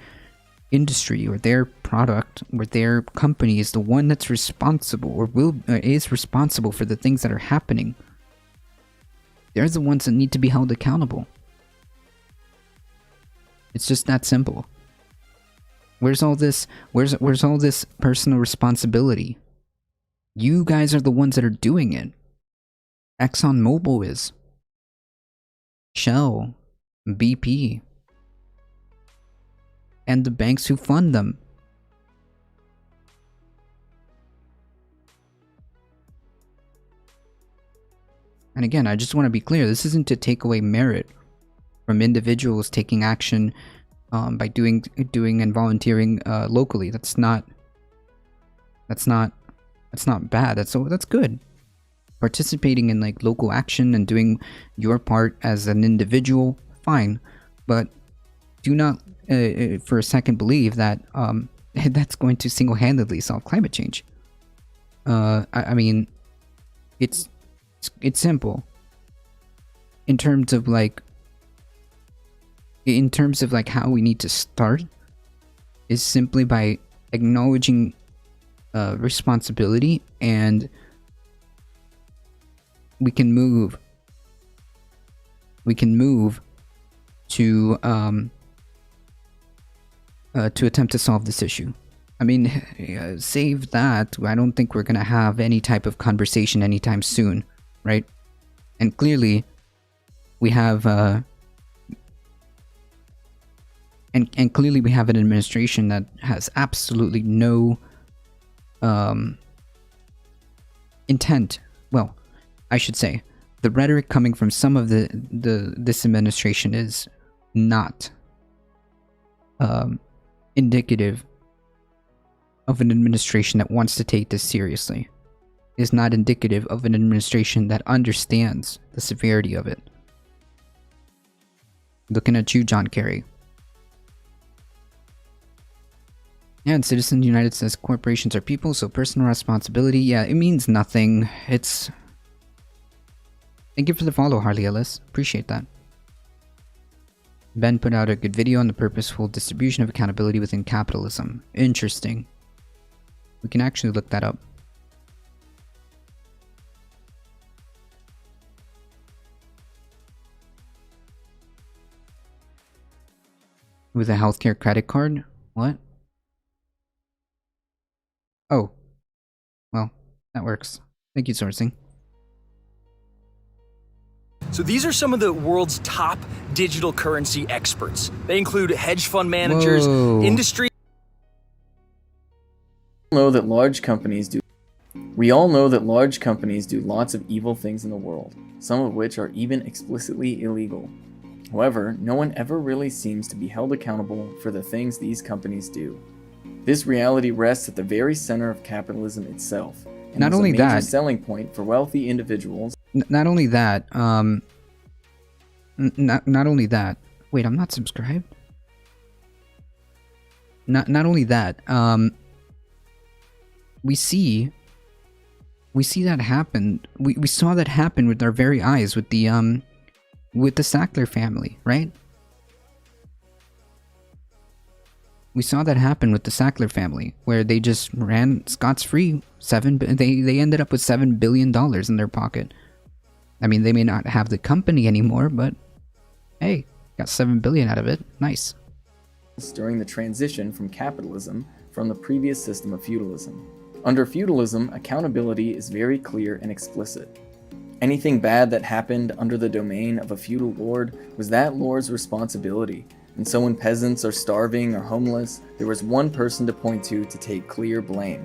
S1: industry or their product or their company is the one that's responsible or is responsible for the things that are happening. They're the ones that need to be held accountable. It's just that simple. Where's all this personal responsibility? You guys are the ones that are doing it. ExxonMobil is. Shell, BP, and the banks who fund them. And again, I just want to be clear, this isn't to take away merit from individuals taking action by doing and volunteering locally. That's not bad. That's good. Participating in like local action and doing your part as an individual, fine, but do not for a second believe that that's going to single-handedly solve climate change. I mean, it's simple in terms of like how we need to start is simply by acknowledging responsibility, and we can move to attempt to solve this issue. I mean, save that. I don't think we're gonna have any type of conversation anytime soon, right? And clearly, we have and clearly we have an administration that has absolutely no intent. Well, I should say, the rhetoric coming from some of this administration is not indicative of an administration that wants to take this seriously. It is not indicative of an administration that understands the severity of it. Looking at you, John Kerry. Yeah, and Citizens United says corporations are people, so personal responsibility, yeah, it means nothing. It's... Thank you for the follow, Harley Ellis. Appreciate that. Ben put out a good video on the purposeful distribution of accountability within capitalism. Interesting. We can actually look that up. With a healthcare credit card? What? Oh. Well, that works. Thank you, sourcing.
S5: So these are some of the world's top digital currency experts. They include hedge fund managers, industry...
S6: We all know that large companies do lots of evil things in the world, some of which are even explicitly illegal. However, no one ever really seems to be held accountable for the things these companies do. This reality rests at the very center of capitalism itself, and
S1: not
S6: is
S1: only
S6: a major
S1: that,
S6: selling point for wealthy individuals.
S1: Not only that, not only that. Wait, I'm not subscribed. Not only that, we see that happen. We saw that happen with our very eyes with the Sackler family, right? We saw that happen with the Sackler family, where they just ran scot-free. They ended up with $7 billion in their pocket. I mean, they may not have the company anymore, but hey, got $7 billion out of it. Nice.
S6: During the transition from capitalism from the previous system of feudalism. Under feudalism, accountability is very clear and explicit. Anything bad that happened under the domain of a feudal lord was that lord's responsibility, and so when peasants are starving or homeless, there was one person to point to take clear blame.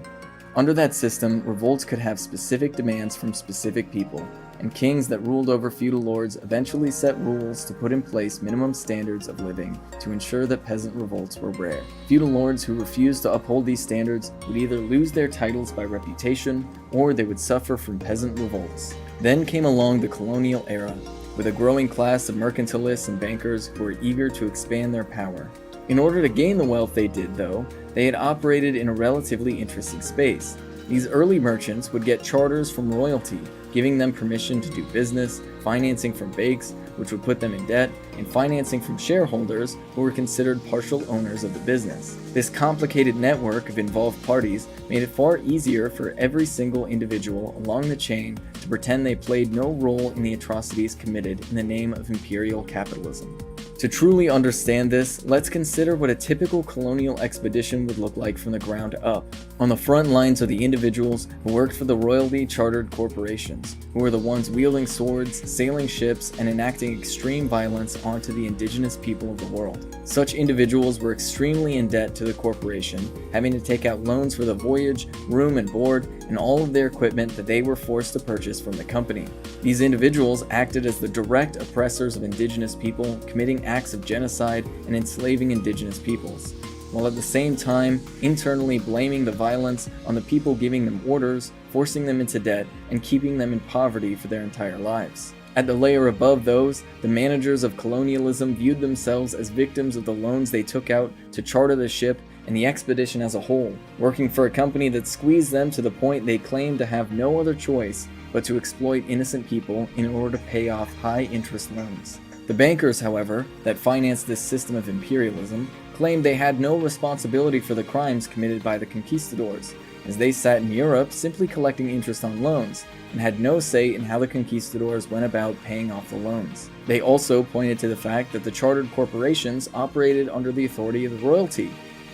S6: Under that system, revolts could have specific demands from specific people, and kings that ruled over feudal lords eventually set rules to put in place minimum standards of living to ensure that peasant revolts were rare. Feudal lords who refused to uphold these standards would either lose their titles by reputation, or they would suffer from peasant revolts. Then came along the colonial era, with a growing class of mercantilists and bankers who were eager to expand their power. In order to gain the wealth they did, though, they had operated in a relatively interesting space. These early merchants would get charters from royalty, giving them permission to do business, financing from banks, which would put them in debt, and financing from shareholders who were considered partial owners of the business. This complicated network of involved parties made it far easier for every single individual along the chain to pretend they played no role in the atrocities committed in the name of imperial capitalism. To truly understand this, let's consider what a typical colonial expedition would look like from the ground up. On the front lines are the individuals who worked for the royalty chartered corporations, who were the ones wielding swords, sailing ships, and enacting extreme violence onto the indigenous people of the world. Such individuals were extremely in debt to the corporation, having to take out loans for the voyage, room and board, and all of their equipment that they were forced to purchase from the company. These individuals acted as the direct oppressors of indigenous people, committing acts of genocide and enslaving indigenous peoples, while at the same time internally blaming the violence on the people giving them orders, forcing them into debt, and keeping them in poverty for their entire lives. At the layer above those, the managers of colonialism viewed themselves as victims of the loans they took out to charter the ship and the expedition as a whole, working for a company that squeezed them to the point they claimed to have no other choice but to exploit innocent people in order to pay off high-interest loans. The bankers, however, that financed this system of imperialism, claimed they had no responsibility for the crimes committed by the conquistadors, as they sat in Europe simply collecting interest on loans, and had no say in how the conquistadors went about paying off the loans. They also pointed to the fact that the chartered corporations operated under the authority of the royalty,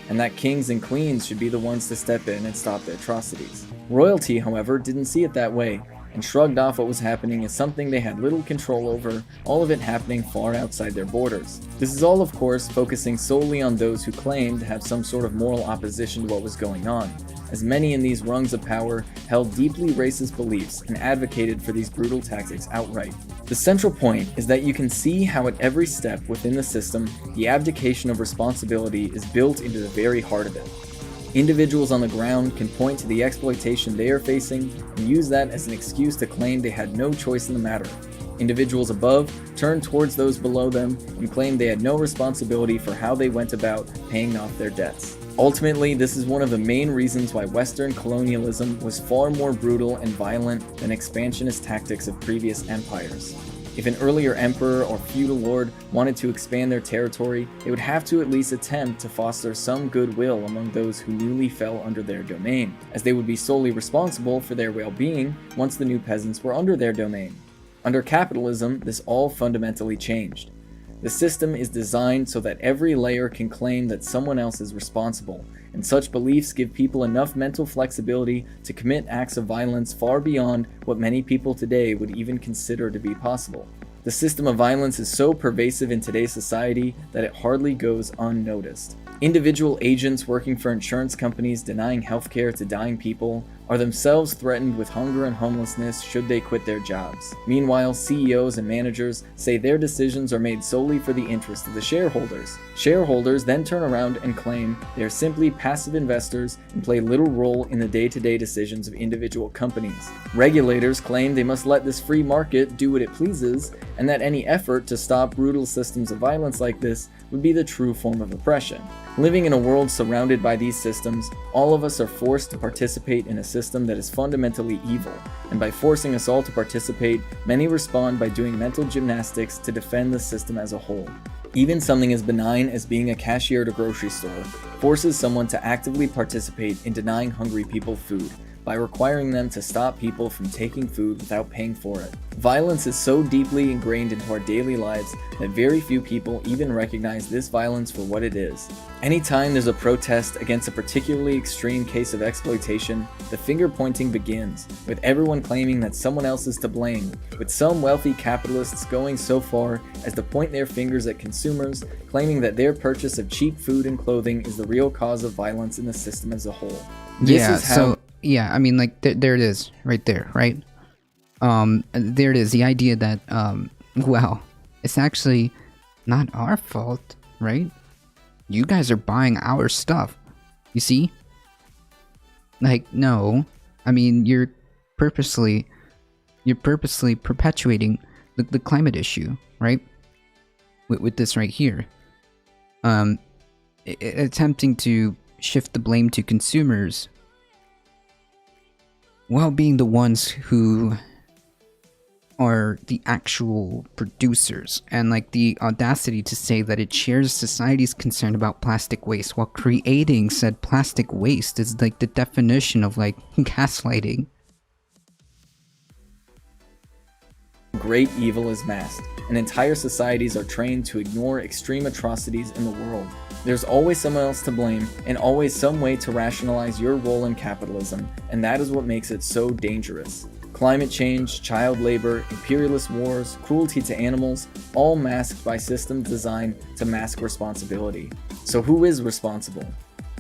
S6: and that kings and queens should be the ones to step in and stop the atrocities. Royalty, however, didn't see it that way, and shrugged off what was happening as something they had little control over, all of it happening far outside their borders. This is all, of course, focusing solely on those who claimed to have some sort of moral opposition to what was going on, as many in these rungs of power held deeply racist beliefs and advocated for these brutal tactics outright. The central point is that you can see how at every step within the system, the abdication of responsibility is built into the very heart of it. Individuals on the ground can point to the exploitation they are facing and use that as an excuse to claim they had no choice in the matter. Individuals above turn towards those below them and claim they had no responsibility for how they went about paying off their debts. Ultimately, this is one of the main reasons why Western colonialism was far more brutal and violent than expansionist tactics of previous empires. If an earlier emperor or feudal lord wanted to expand their territory, they would have to at least attempt to foster some goodwill among those who newly fell under their domain, as they would be solely responsible for their well-being once the new peasants were under their domain. Under capitalism, this all fundamentally changed. The system is designed so that every layer can claim that someone else is responsible, and such beliefs give people enough mental flexibility to commit acts of violence far beyond what many people today would even consider to be possible. The system of violence is so pervasive in today's society that it hardly goes unnoticed. Individual agents working for insurance companies denying healthcare to dying people are themselves threatened with hunger and homelessness should they quit their jobs. Meanwhile, CEOs and managers say their decisions are made solely for the interest of the shareholders. Shareholders then turn around and claim they are simply passive investors and play little role in the day-to-day decisions of individual companies. Regulators claim they must let this free market do what it pleases, and that any effort to stop brutal systems of violence like this would be the true form of oppression. Living in a world surrounded by these systems, all of us are forced to participate in a system that is fundamentally evil, and by forcing us all to participate, many respond by doing mental gymnastics to defend the system as a whole. Even something as benign as being a cashier at a grocery store forces someone to actively participate in denying hungry people food, by requiring them to stop people from taking food without paying for it. Violence is so deeply ingrained into our daily lives that very few people even recognize this violence for what it is. Anytime there's a protest against a particularly extreme case of exploitation, the finger pointing begins, with everyone claiming that someone else is to blame, with some wealthy capitalists going so far as to point their fingers at consumers, claiming that their purchase of cheap food and clothing is the real cause of violence in the system as a whole.
S1: I mean, like, there it is, right there, right? There it is, the idea that, well, it's actually not our fault, right? You guys are buying our stuff, you see? Like, no, I mean, you're purposely perpetuating the climate issue, right? With this right here. Attempting to shift the blame to consumers while being the ones who are the actual producers, and like the audacity to say that it shares society's concern about plastic waste while creating said plastic waste is like the definition of like gaslighting.
S6: Great evil is masked, and entire societies are trained to ignore extreme atrocities in the world. There's always someone else to blame, and always some way to rationalize your role in capitalism, and that is what makes it so dangerous. Climate change, child labor, imperialist wars, cruelty to animals, all masked by systems designed to mask responsibility. So who is responsible?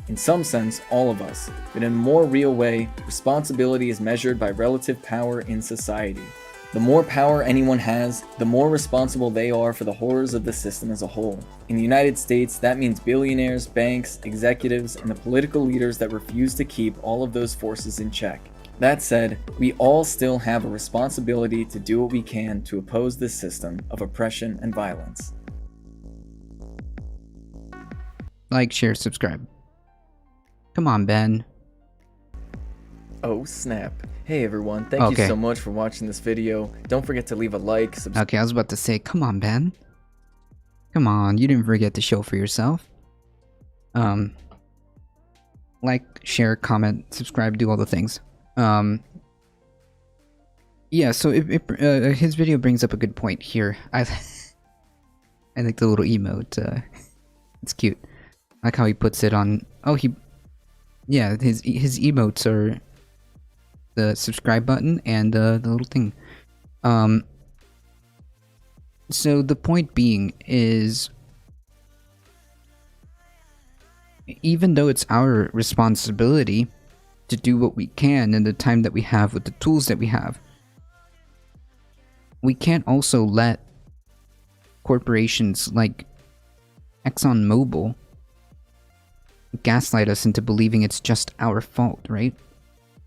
S6: In some sense, all of us, but in a more real way, responsibility is measured by relative power in society. The more power anyone has, the more responsible they are for the horrors of the system as a whole. In the United States, that means billionaires, banks, executives, and the political leaders that refuse to keep all of those forces in check. That said, we all still have a responsibility to do what we can to oppose this system of oppression and violence.
S1: Like, share, subscribe. Come on, Ben.
S6: Oh snap. Hey everyone, thank you so much for watching this video. Don't forget to leave a like, subscribe.
S1: Okay, I was about to say, come on, Ben. Come on, you didn't forget to show for yourself. Like, share, comment, subscribe, do all the things. Yeah, so his video brings up a good point here. I like the little emote. It's cute. I like how he puts it on. Oh, yeah, his emotes are the subscribe button and the little thing. So the point being is, even though it's our responsibility to do what we can in the time that we have with the tools that we have, we can't also let corporations like ExxonMobil gaslight us into believing it's just our fault, right?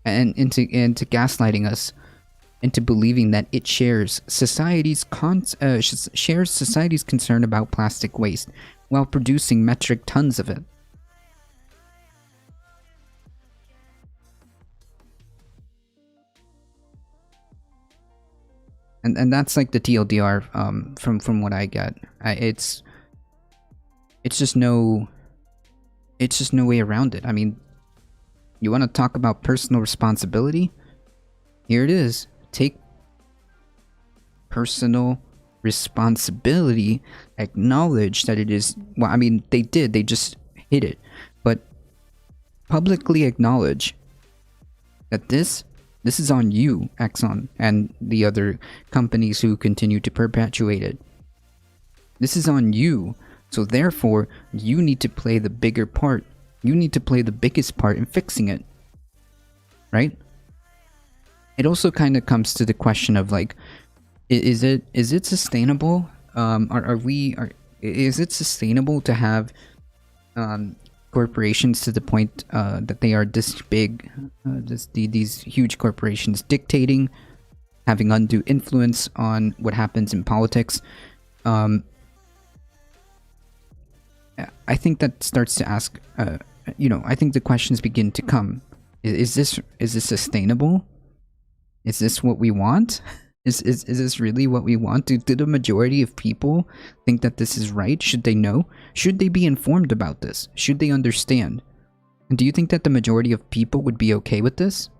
S1: And into gaslighting us into believing that it shares society's concern about plastic waste while producing metric tons of it. And that's like the TLDR from what I get. It's just no way around it. I mean, you want to talk about personal responsibility? Here it is. Take personal responsibility. Acknowledge that it is. Well, I mean, they did. They just hid it. But publicly acknowledge that this is on you, Exxon, and the other companies who continue to perpetuate it. This is on you. So therefore, you need to play the bigger part. You need to play the biggest part in fixing it. Right? It also kind of comes to the question of like, is it sustainable? Is it sustainable to have corporations to the point that they are this big, these huge corporations dictating, having undue influence on what happens in politics? I think that starts to ask, I think the questions begin to come. Is this sustainable? Is this what we want? Is this really what we want? Do the majority of people think that this is right? Should they know? Should they be informed about this? Should they understand? And do you think that the majority of people would be okay with this?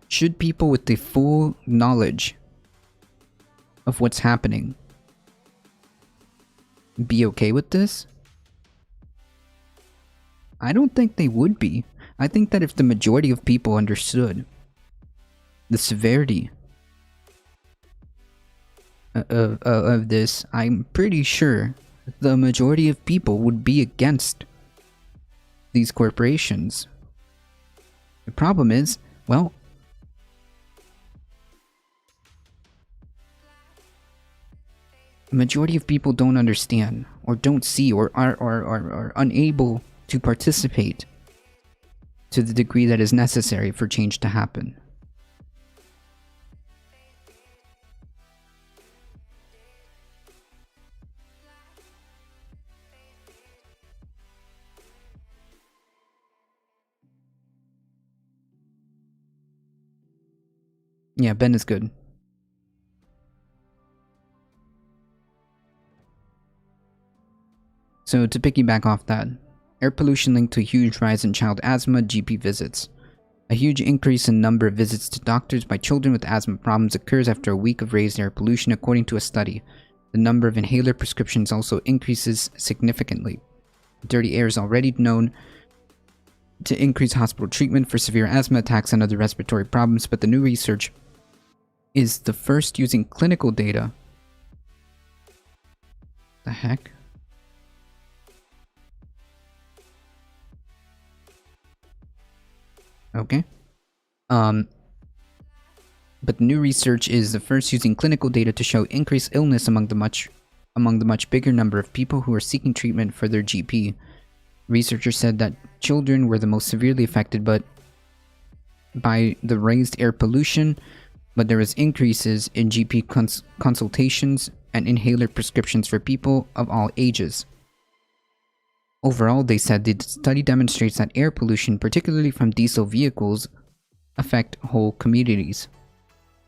S1: Should people with the full knowledge of what's happening be okay with this? I don't think they would be. I think that if the majority of people understood the severity of this, I'm pretty sure the majority of people would be against these corporations. The problem is, well, the majority of people don't understand, or don't see, or are unable to participate to the degree that is necessary for change to happen. Yeah, Ben is good. So to piggyback off that, air pollution linked to a huge rise in child asthma GP visits. A huge increase in number of visits to doctors by children with asthma problems occurs after a week of raised air pollution, according to a study. The number of inhaler prescriptions also increases significantly. Dirty air is already known to increase hospital treatment for severe asthma attacks and other respiratory problems, but the new research is the first using clinical data. The heck? Okay. But the new research is the first using clinical data to show increased illness among the much bigger number of people who are seeking treatment for their GP. Researchers said that children were the most severely affected by the raised air pollution, but there was increases in GP consultations and inhaler prescriptions for people of all ages. Overall, they said the study demonstrates that air pollution, particularly from diesel vehicles, affect whole communities.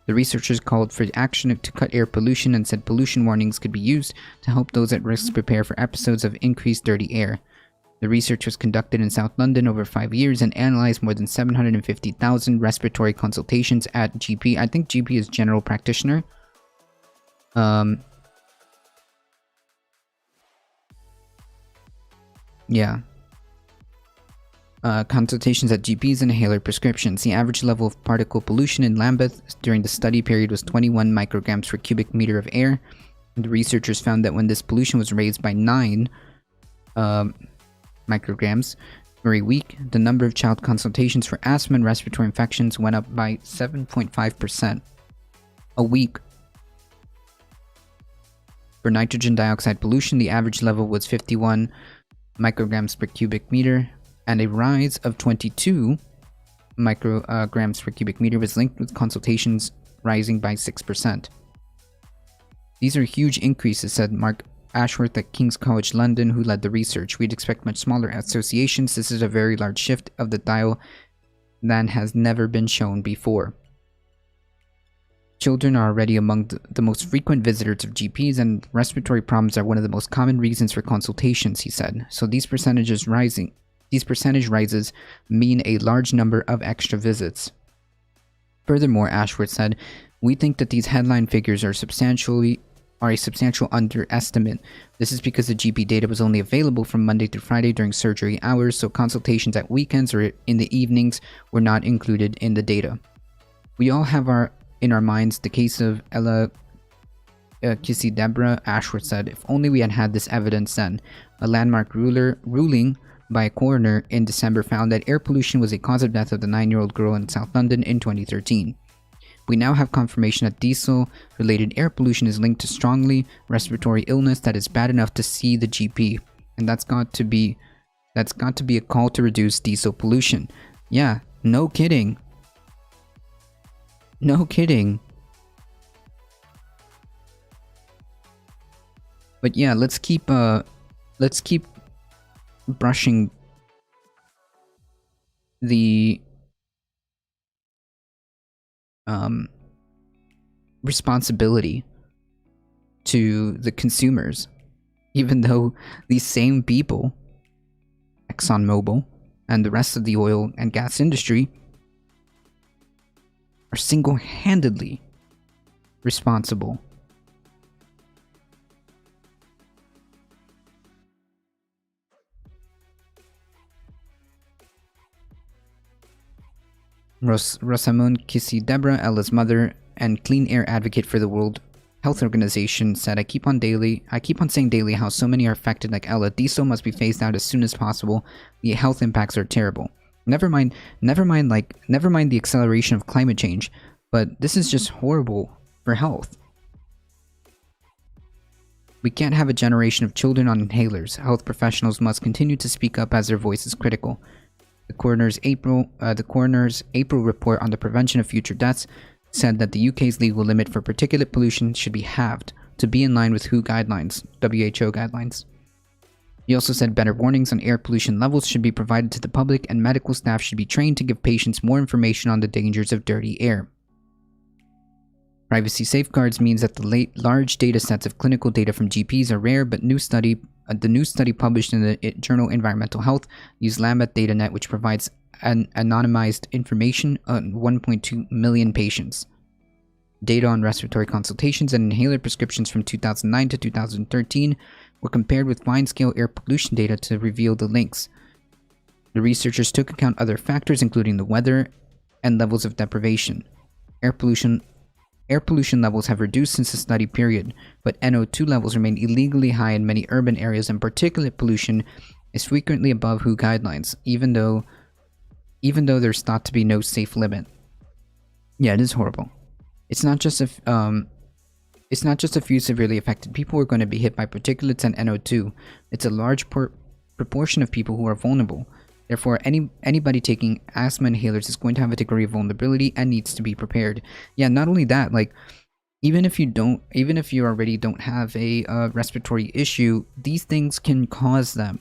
S1: The researchers called for action to cut air pollution and said pollution warnings could be used to help those at risk prepare for episodes of increased dirty air. The research was conducted in South London over 5 years and analyzed more than 750,000 respiratory consultations at GP. I think GP is general practitioner. Yeah. Consultations at GPs and inhaler prescriptions. The average level of particle pollution in Lambeth during the study period was 21 micrograms per cubic meter of air. And the researchers found that when this pollution was raised by 9 micrograms for a week, the number of child consultations for asthma and respiratory infections went up by 7.5% a week. For nitrogen dioxide pollution, the average level was 51 micrograms per cubic meter, and a rise of 22 micrograms per cubic meter was linked with consultations rising by 6%. These are huge increases, said Mark Ashworth at King's College London, who led the research. We'd expect much smaller associations. This is a very large shift of the dial than has never been shown before. Children are already among the most frequent visitors of GPs, and respiratory problems are one of the most common reasons for consultations, he said. So these percentage rises mean a large number of extra visits. Furthermore, Ashworth said, we think that these headline figures are a substantial underestimate. This is because the GP data was only available from Monday through Friday during surgery hours, so consultations at weekends or in the evenings were not included in the data. We all have in our minds the case of Ella Kissy Deborah, Ashworth said. If only we had had this evidence then. A landmark ruling by a coroner in December found that air pollution was a cause of death of the 9-year-old girl in South London in 2013. We now have confirmation that diesel-related air pollution is linked to strongly respiratory illness that is bad enough to see the GP, and that's got to be a call to reduce diesel pollution. Yeah, no kidding. No kidding. But yeah, let's keep brushing the responsibility to the consumers, even though these same people, ExxonMobil and the rest of the oil and gas industry, are single-handedly responsible. Rosamund Kissy Deborah, Ella's mother and clean air advocate for the World Health Organization, said, I keep on saying daily how so many are affected like Ella. Diesel must be phased out as soon as possible. The health impacts are terrible. Never mind the acceleration of climate change, but this is just horrible for health. We can't have a generation of children on inhalers. Health professionals must continue to speak up as their voice is critical. The coroner's April report on the prevention of future deaths said that the UK's legal limit for particulate pollution should be halved to be in line with WHO guidelines. He also said better warnings on air pollution levels should be provided to the public, and medical staff should be trained to give patients more information on the dangers of dirty air. Privacy safeguards means that the large data sets of clinical data from GPs are rare, but the new study published in the journal Environmental Health used Lambeth DataNet, which provides anonymized information on 1.2 million patients. Data on respiratory consultations and inhaler prescriptions from 2009 to 2013 were compared with fine-scale air pollution data to reveal the links. The researchers took account other factors, including the weather and levels of deprivation. Air pollution levels have reduced since the study period, but NO2 levels remain illegally high in many urban areas, and particulate pollution is frequently above WHO guidelines, even though there's thought to be no safe limit. Yeah, it is horrible. It's not just a few severely affected people who are going to be hit by particulates and NO2. It's a large proportion of people who are vulnerable. Therefore, anybody taking asthma inhalers is going to have a degree of vulnerability and needs to be prepared. Yeah, not only that, like, even if you already don't have a respiratory issue, these things can cause them.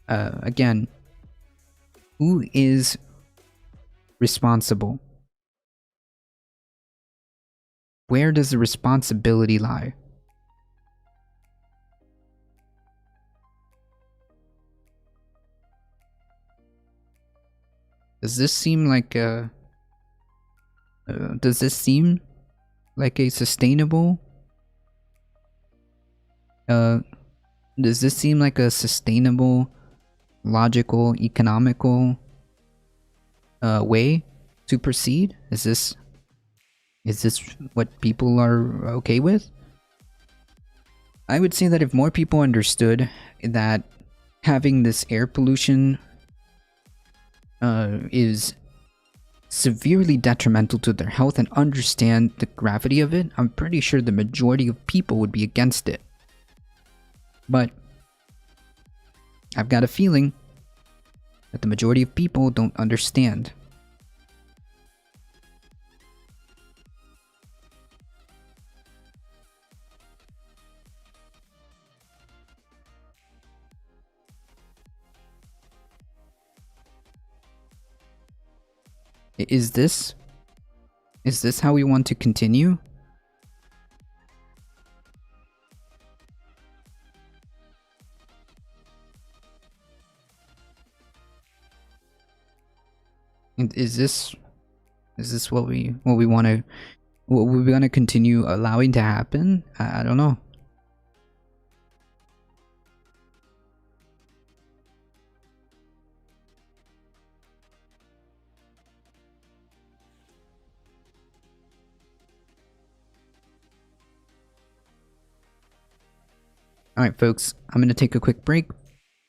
S1: Again, who is responsible? Where does the responsibility lie? Does this seem like a sustainable? Does this seem like a sustainable, logical, economical way to proceed? Is this what people are okay with? I would say that if more people understood that having this air pollution is severely detrimental to their health and understand the gravity of it, I'm pretty sure the majority of people would be against it. But I've got a feeling that the majority of people don't understand. Is this how we want to continue? And is this what we want to continue allowing to happen? I don't know. Alright folks, I'm going to take a quick break,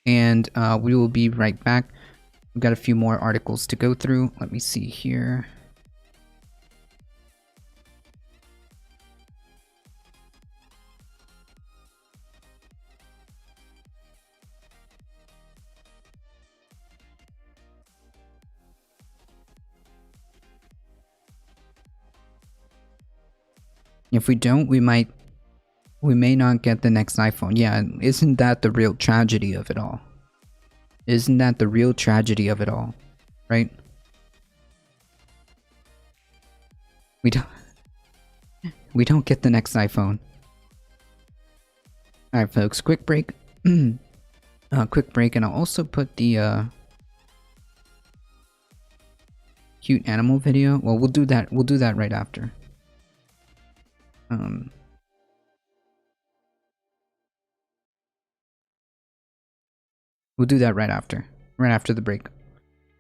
S1: and we will be right back. We've got a few more articles to go through. Let me see here. If we don't, we may not get the next iPhone. Yeah, isn't that the real tragedy of it all? Isn't that the real tragedy of it all? Right? We don't get the next iPhone. Alright folks, quick break. Quick break, and I'll also put the cute animal video. Well, we'll do that. We'll do that right after. We'll do that right after the break.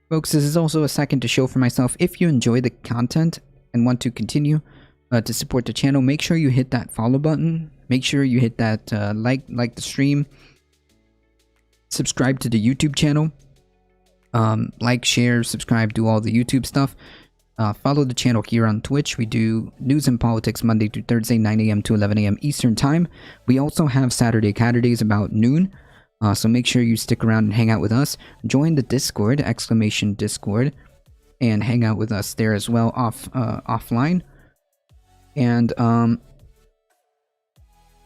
S1: Folks, this is also a second to show for myself. If you enjoy the content and want to continue to support the channel, make sure you hit that follow button. Make sure you hit that like the stream. Subscribe to the YouTube channel. Like, share, subscribe, do all the YouTube stuff. Follow the channel here on Twitch. We do news and politics Monday through Thursday, 9 a.m. to 11 a.m. Eastern Time. We also have Saturday Catterdays about noon. So make sure you stick around and hang out with us. Join the Discord, !Discord, and hang out with us there as well offline. And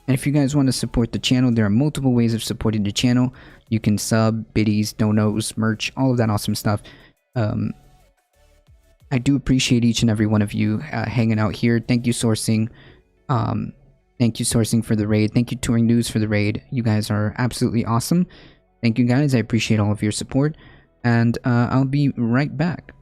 S1: if you guys want to support the channel, there are multiple ways of supporting the channel. You can sub, biddies, donos, merch, all of that awesome stuff. I do appreciate each and every one of you hanging out here. Thank you, Sourcing. Thank you, Sourcing, for the raid. Thank you, Touring News, for the raid. You guys are absolutely awesome. Thank you, guys. I appreciate all of your support. And I'll be right back.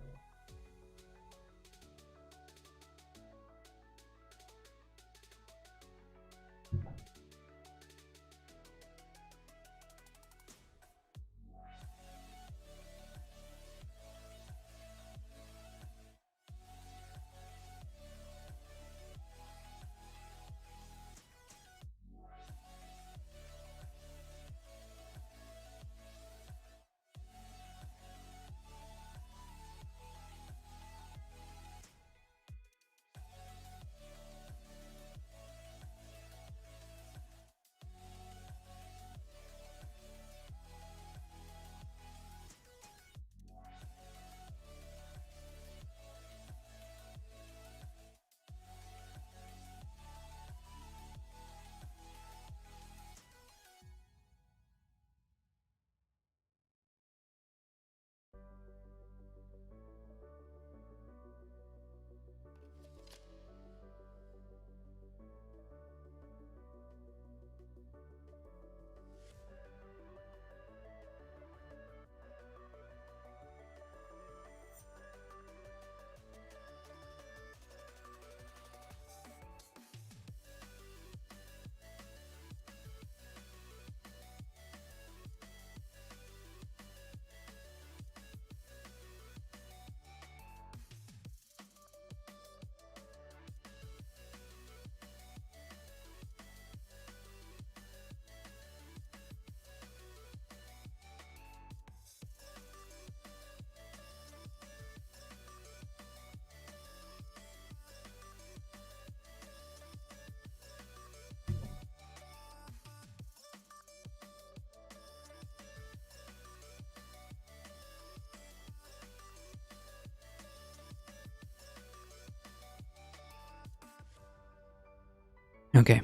S1: Okay.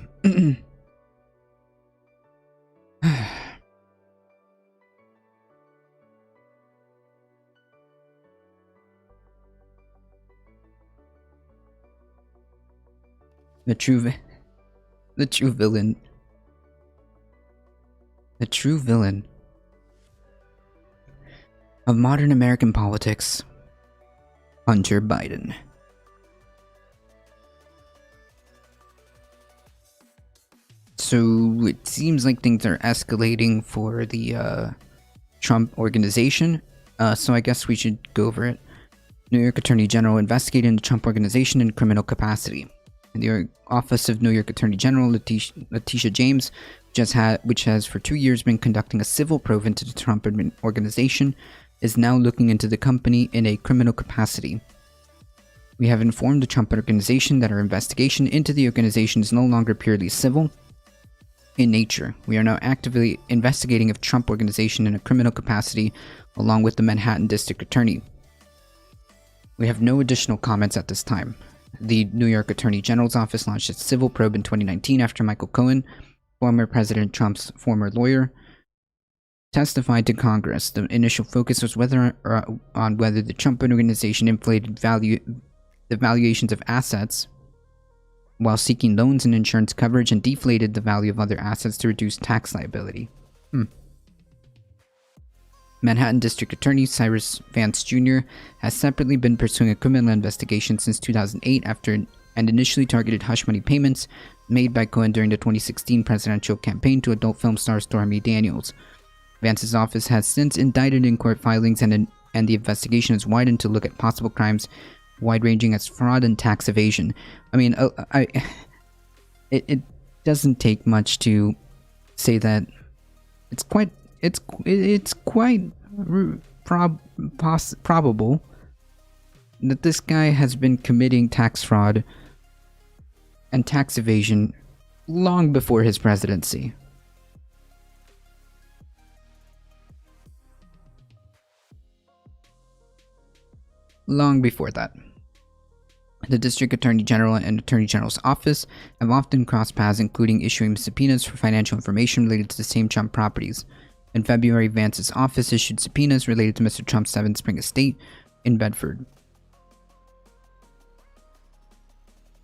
S1: The true villain. The true villain of modern American politics, Hunter Biden. So it seems like things are escalating for the Trump organization. So I guess we should go over it. New York Attorney General investigating the Trump organization in criminal capacity. The Office of New York Attorney General Letitia James, which has for 2 years been conducting a civil probe into the Trump organization, is now looking into the company in a criminal capacity. We have informed the Trump organization that our investigation into the organization is no longer purely civil in nature. We are now actively investigating the Trump organization in a criminal capacity along with the Manhattan District Attorney. We have no additional comments at this time. The New York Attorney General's office launched its civil probe in 2019 after Michael Cohen, former President Trump's former lawyer, testified to Congress. The initial focus was on whether the Trump organization inflated the valuations of assets while seeking loans and insurance coverage and deflated the value of other assets to reduce tax liability. Manhattan District Attorney Cyrus Vance Jr. has separately been pursuing a criminal investigation since 2008 after and initially targeted hush money payments made by Cohen during the 2016 presidential campaign to adult film star Stormy Daniels. Vance's office has since indicted in court filings, and the investigation has widened to look at possible crimes wide-ranging as fraud and tax evasion. I mean, it doesn't take much to say that it's quite probable that this guy has been committing tax fraud and tax evasion long before his presidency. Long before that. The District Attorney General and Attorney General's office have often crossed paths, including issuing subpoenas for financial information related to the same Trump properties. In February, Vance's office issued subpoenas related to Mr. Trump's Seven Spring estate in Bedford.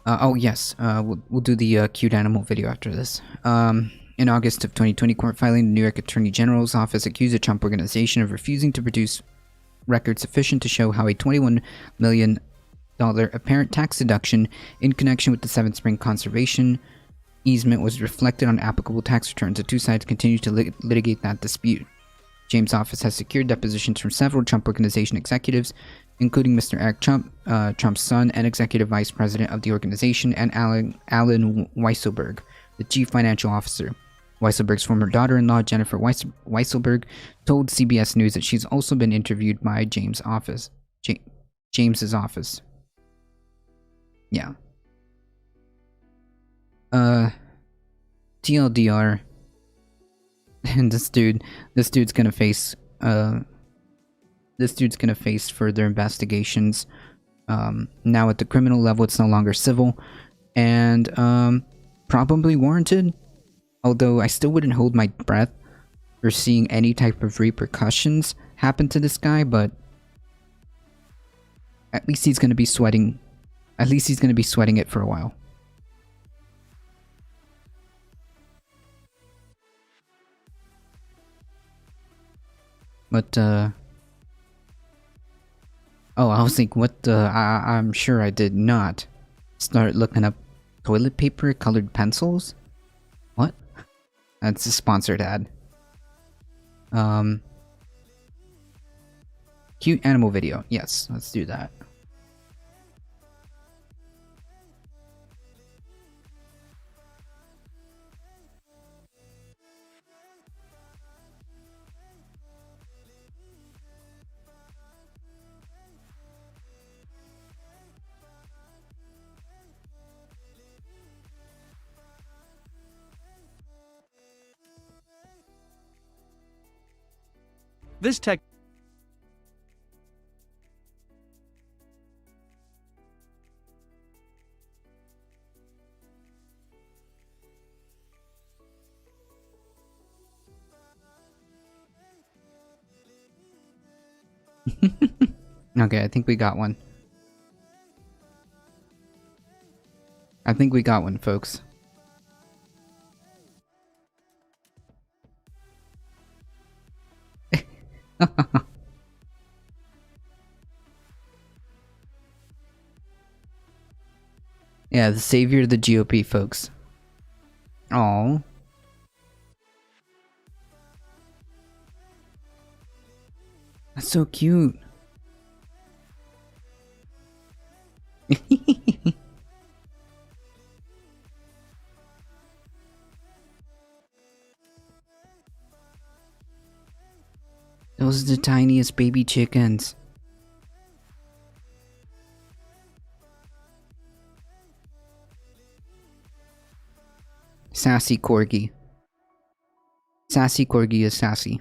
S1: We'll do the cute animal video after this. In August of 2020, court filing, the New York Attorney General's office accused the Trump Organization of refusing to produce records sufficient to show how a $21 million apparent tax deduction in connection with the Seven Spring conservation easement was reflected on applicable tax returns. The two sides continue to litigate that dispute. James' office has secured depositions from several Trump Organization executives, including Mr. Eric Trump, Trump's son and executive vice president of the organization, and Alan Weisselberg, the chief financial officer. Weisselberg's former daughter-in-law, Jennifer Weisselberg, told CBS News that she's also been interviewed by James's office. Yeah. TLDR. And this dude's gonna face further investigations. Now at the criminal level, it's no longer civil, and probably warranted. Although I still wouldn't hold my breath for seeing any type of repercussions happen to this guy, but at least he's gonna be sweating. At least he's gonna be sweating it for a while. But I was thinking, I'm sure I did not start looking up toilet paper colored pencils. What? That's a sponsored ad. Cute animal video. Yes, let's do that.
S5: This tech.
S1: Okay, I think we got one. Folks. Yeah, the savior of the GOP, folks. Aww. That's so cute. Those are the tiniest baby chickens. Sassy corgi. Sassy corgi is sassy.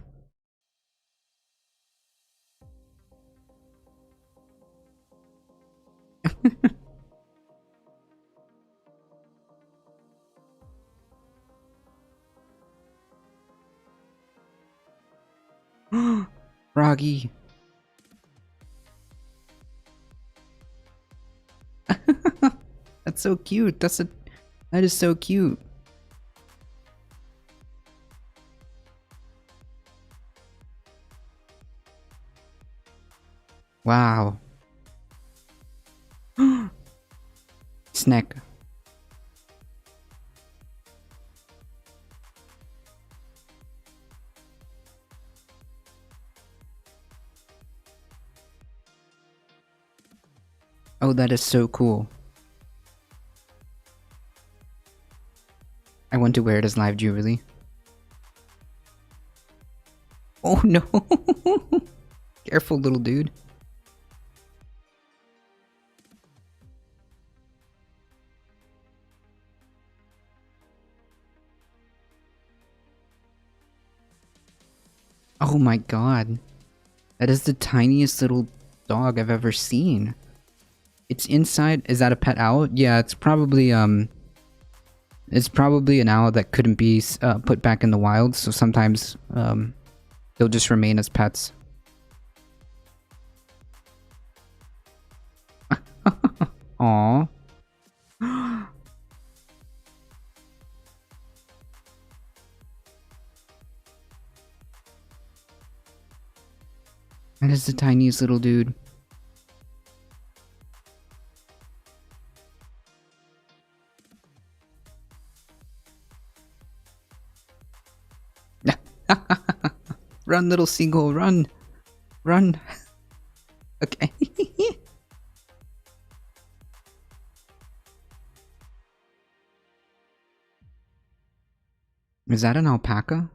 S1: Froggy. That's so cute. That is so cute. Wow. Snack. Oh, that is so cool. I want to wear it as live jewelry. Oh no! Careful, little dude. Oh my god. That is the tiniest little dog I've ever seen. It's inside. Is that a pet owl? Yeah, it's probably an owl that couldn't be put back in the wild, so sometimes they'll just remain as pets. Aww. That is the tiniest little dude. Run, little seagull, run! Run! Okay. Is that an alpaca?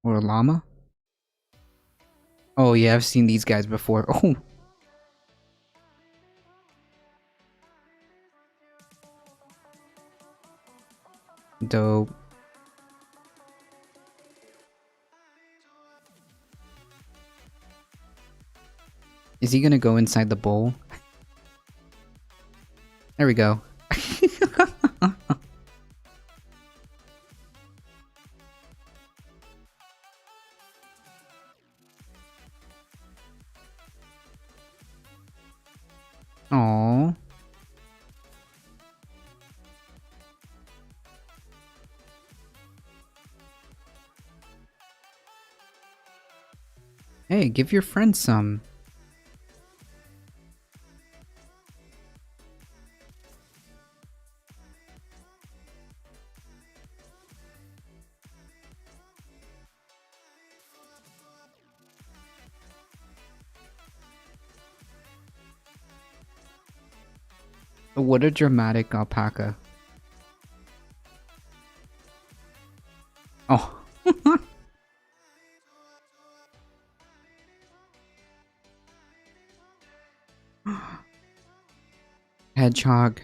S1: Or a llama? Oh yeah, I've seen these guys before. Oh! Dope. Is he gonna go inside the bowl? There we go. Aww. Hey, give your friend some. What a dramatic alpaca. Oh. Hedgehog.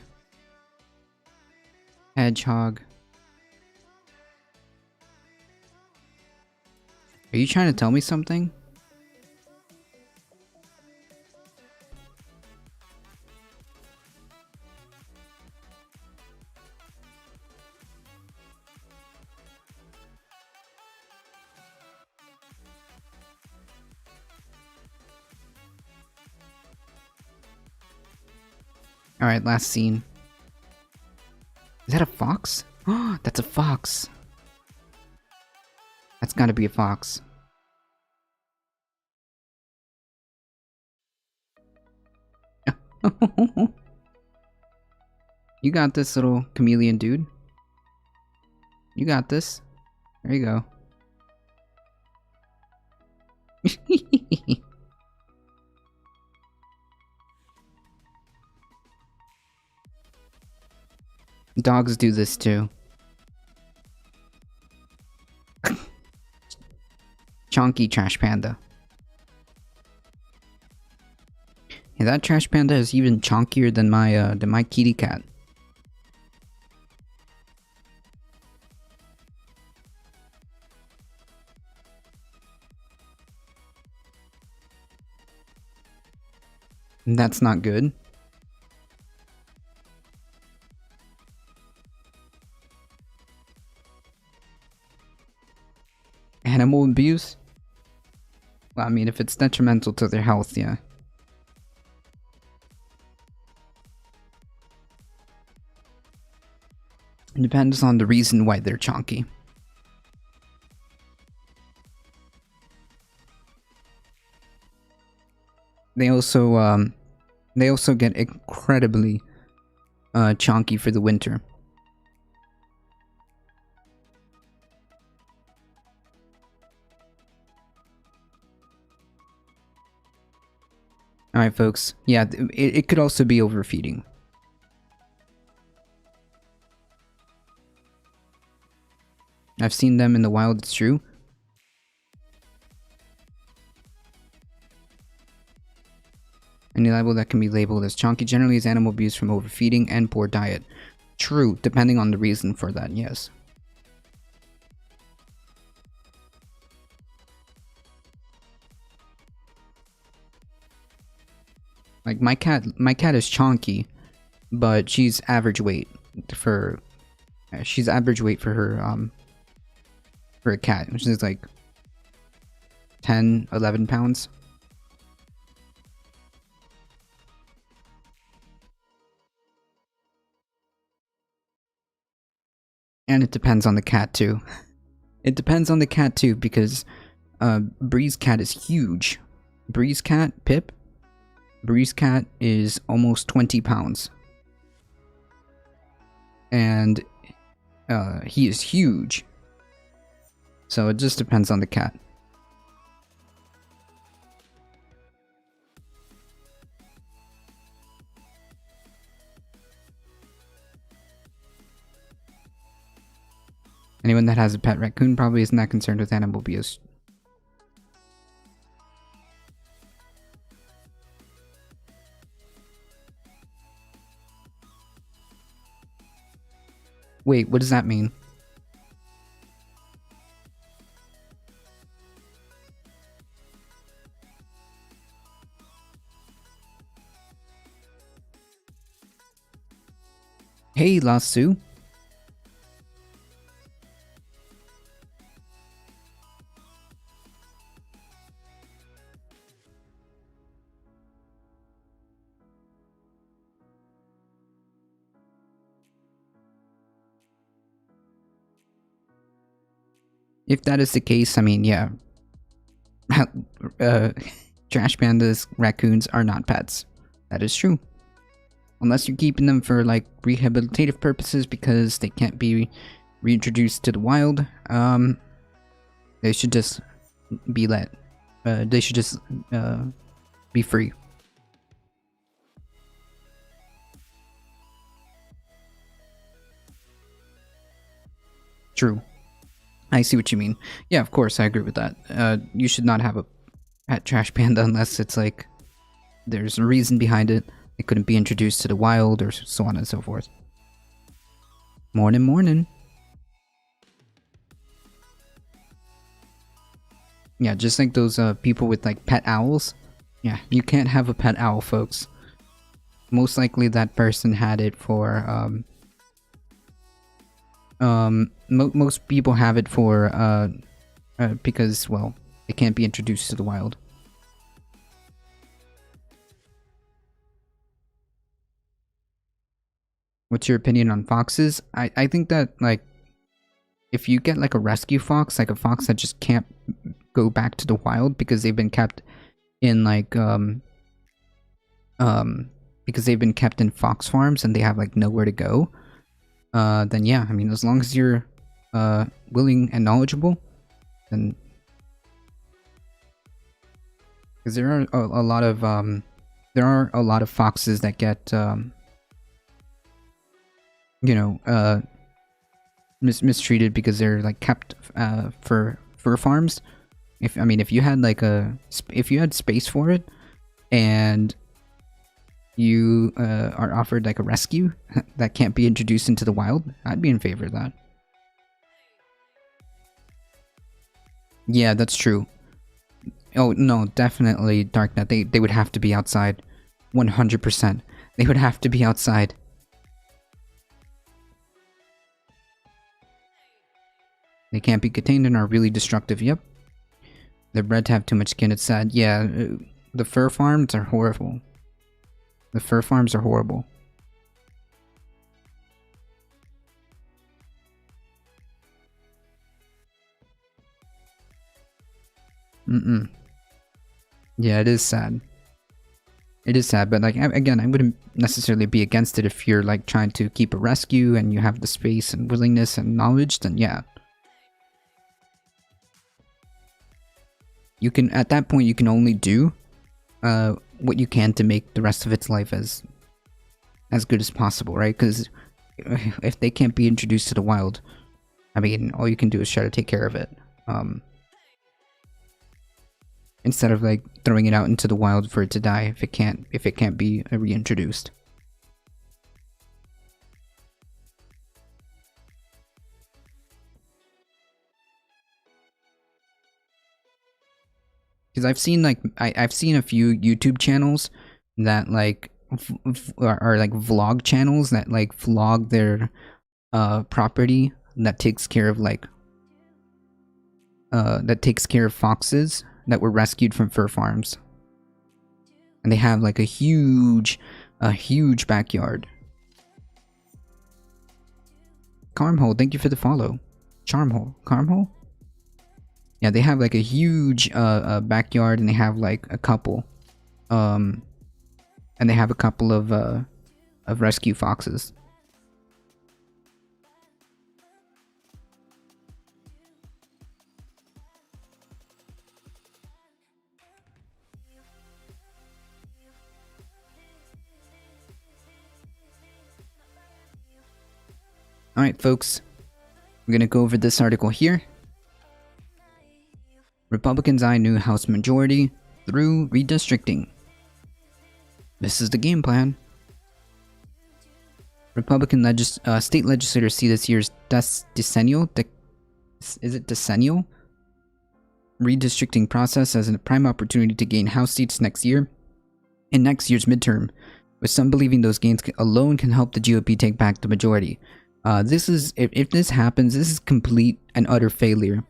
S1: Hedgehog. Are you trying to tell me something? Alright, last scene. Is that a fox? Oh, that's a fox. That's gotta be a fox. You got this, little chameleon dude. You got this. There you go. Dogs do this too. Chonky trash panda. Yeah, that trash panda is even chonkier than my kitty cat. That's not good. Animal abuse? Well, I mean, if it's detrimental to their health, yeah. It depends on the reason why they're chonky. They also get incredibly chonky for the winter. Alright, folks. Yeah, it could also be overfeeding. I've seen them in the wild, it's true. Any label that can be labeled as chonky generally is animal abuse from overfeeding and poor diet. True, depending on the reason for that, yes. Like my cat is chonky, but she's average weight for for a cat, which is like 10, 11 pounds. And it depends on the cat too. It depends on the cat too, because Bree's cat is huge. Bree's cat, Pip, Bree's cat is almost 20 pounds. And he is huge. So it just depends on the cat. Anyone that has a pet raccoon probably isn't that concerned with animal abuse. Wait, what does that mean? Hey, Lasso. If that is the case, I mean, yeah. Trash pandas, raccoons are not pets. That is true. Unless you're keeping them for, like, rehabilitative purposes because they can't be reintroduced to the wild, they should just be let. They should just be free. True. I see what you mean. Yeah, of course, I agree with that. You should not have a pet trash panda unless it's like there's a reason behind it. It couldn't be introduced to the wild or so on and so forth. Morning, morning. Yeah, just like those people with like pet owls. Yeah, you can't have a pet owl, folks. Most likely that person had it for most people have it for because, well, they can't be introduced to the wild. What's your opinion on foxes? I think that, like, if you get like a rescue fox, like a fox that just can't go back to the wild because they've been kept in like because they've been kept in fox farms and they have like nowhere to go, then yeah, I mean, as long as you're willing and knowledgeable, then, because there are a lot of foxes that get you know, mistreated because they're like kept for fur farms. If you had like if you had space for it, and you are offered like a rescue that can't be introduced into the wild, I'd be in favor of that. Yeah, that's true. Oh no, definitely, Darknet. They would have to be outside, 100%. They would have to be outside. They can't be contained and are really destructive. Yep. They're bred to have too much skin. It's sad. Yeah, the fur farms are horrible. The fur farms are horrible. Yeah, it is sad. It is sad, but like again, I wouldn't necessarily be against it if you're like trying to keep a rescue and you have the space and willingness and knowledge. Then yeah, you can. At that point, you can only do what you can to make the rest of its life as good as possible, right? Because if they can't be introduced to the wild, I mean, all you can do is try to take care of it. Instead of like throwing it out into the wild for it to die if it can't be reintroduced. Because I've seen like I've seen a few YouTube channels that like are like vlog channels that like vlog their property that takes care of like foxes that were rescued from fur farms. And they have like a huge backyard. Carmhole, thank you for the follow. Carmhole? Yeah, they have like a huge backyard, and they have like a couple of rescue foxes. Alright folks, I'm gonna go over this article here. Republicans eye new House majority through redistricting. This is the game plan. Republican state legislators see this year's decennial redistricting process as a prime opportunity to gain House seats next year in next year's midterm, with some believing those gains alone can help the GOP take back the majority. If this happens, this is complete and utter failure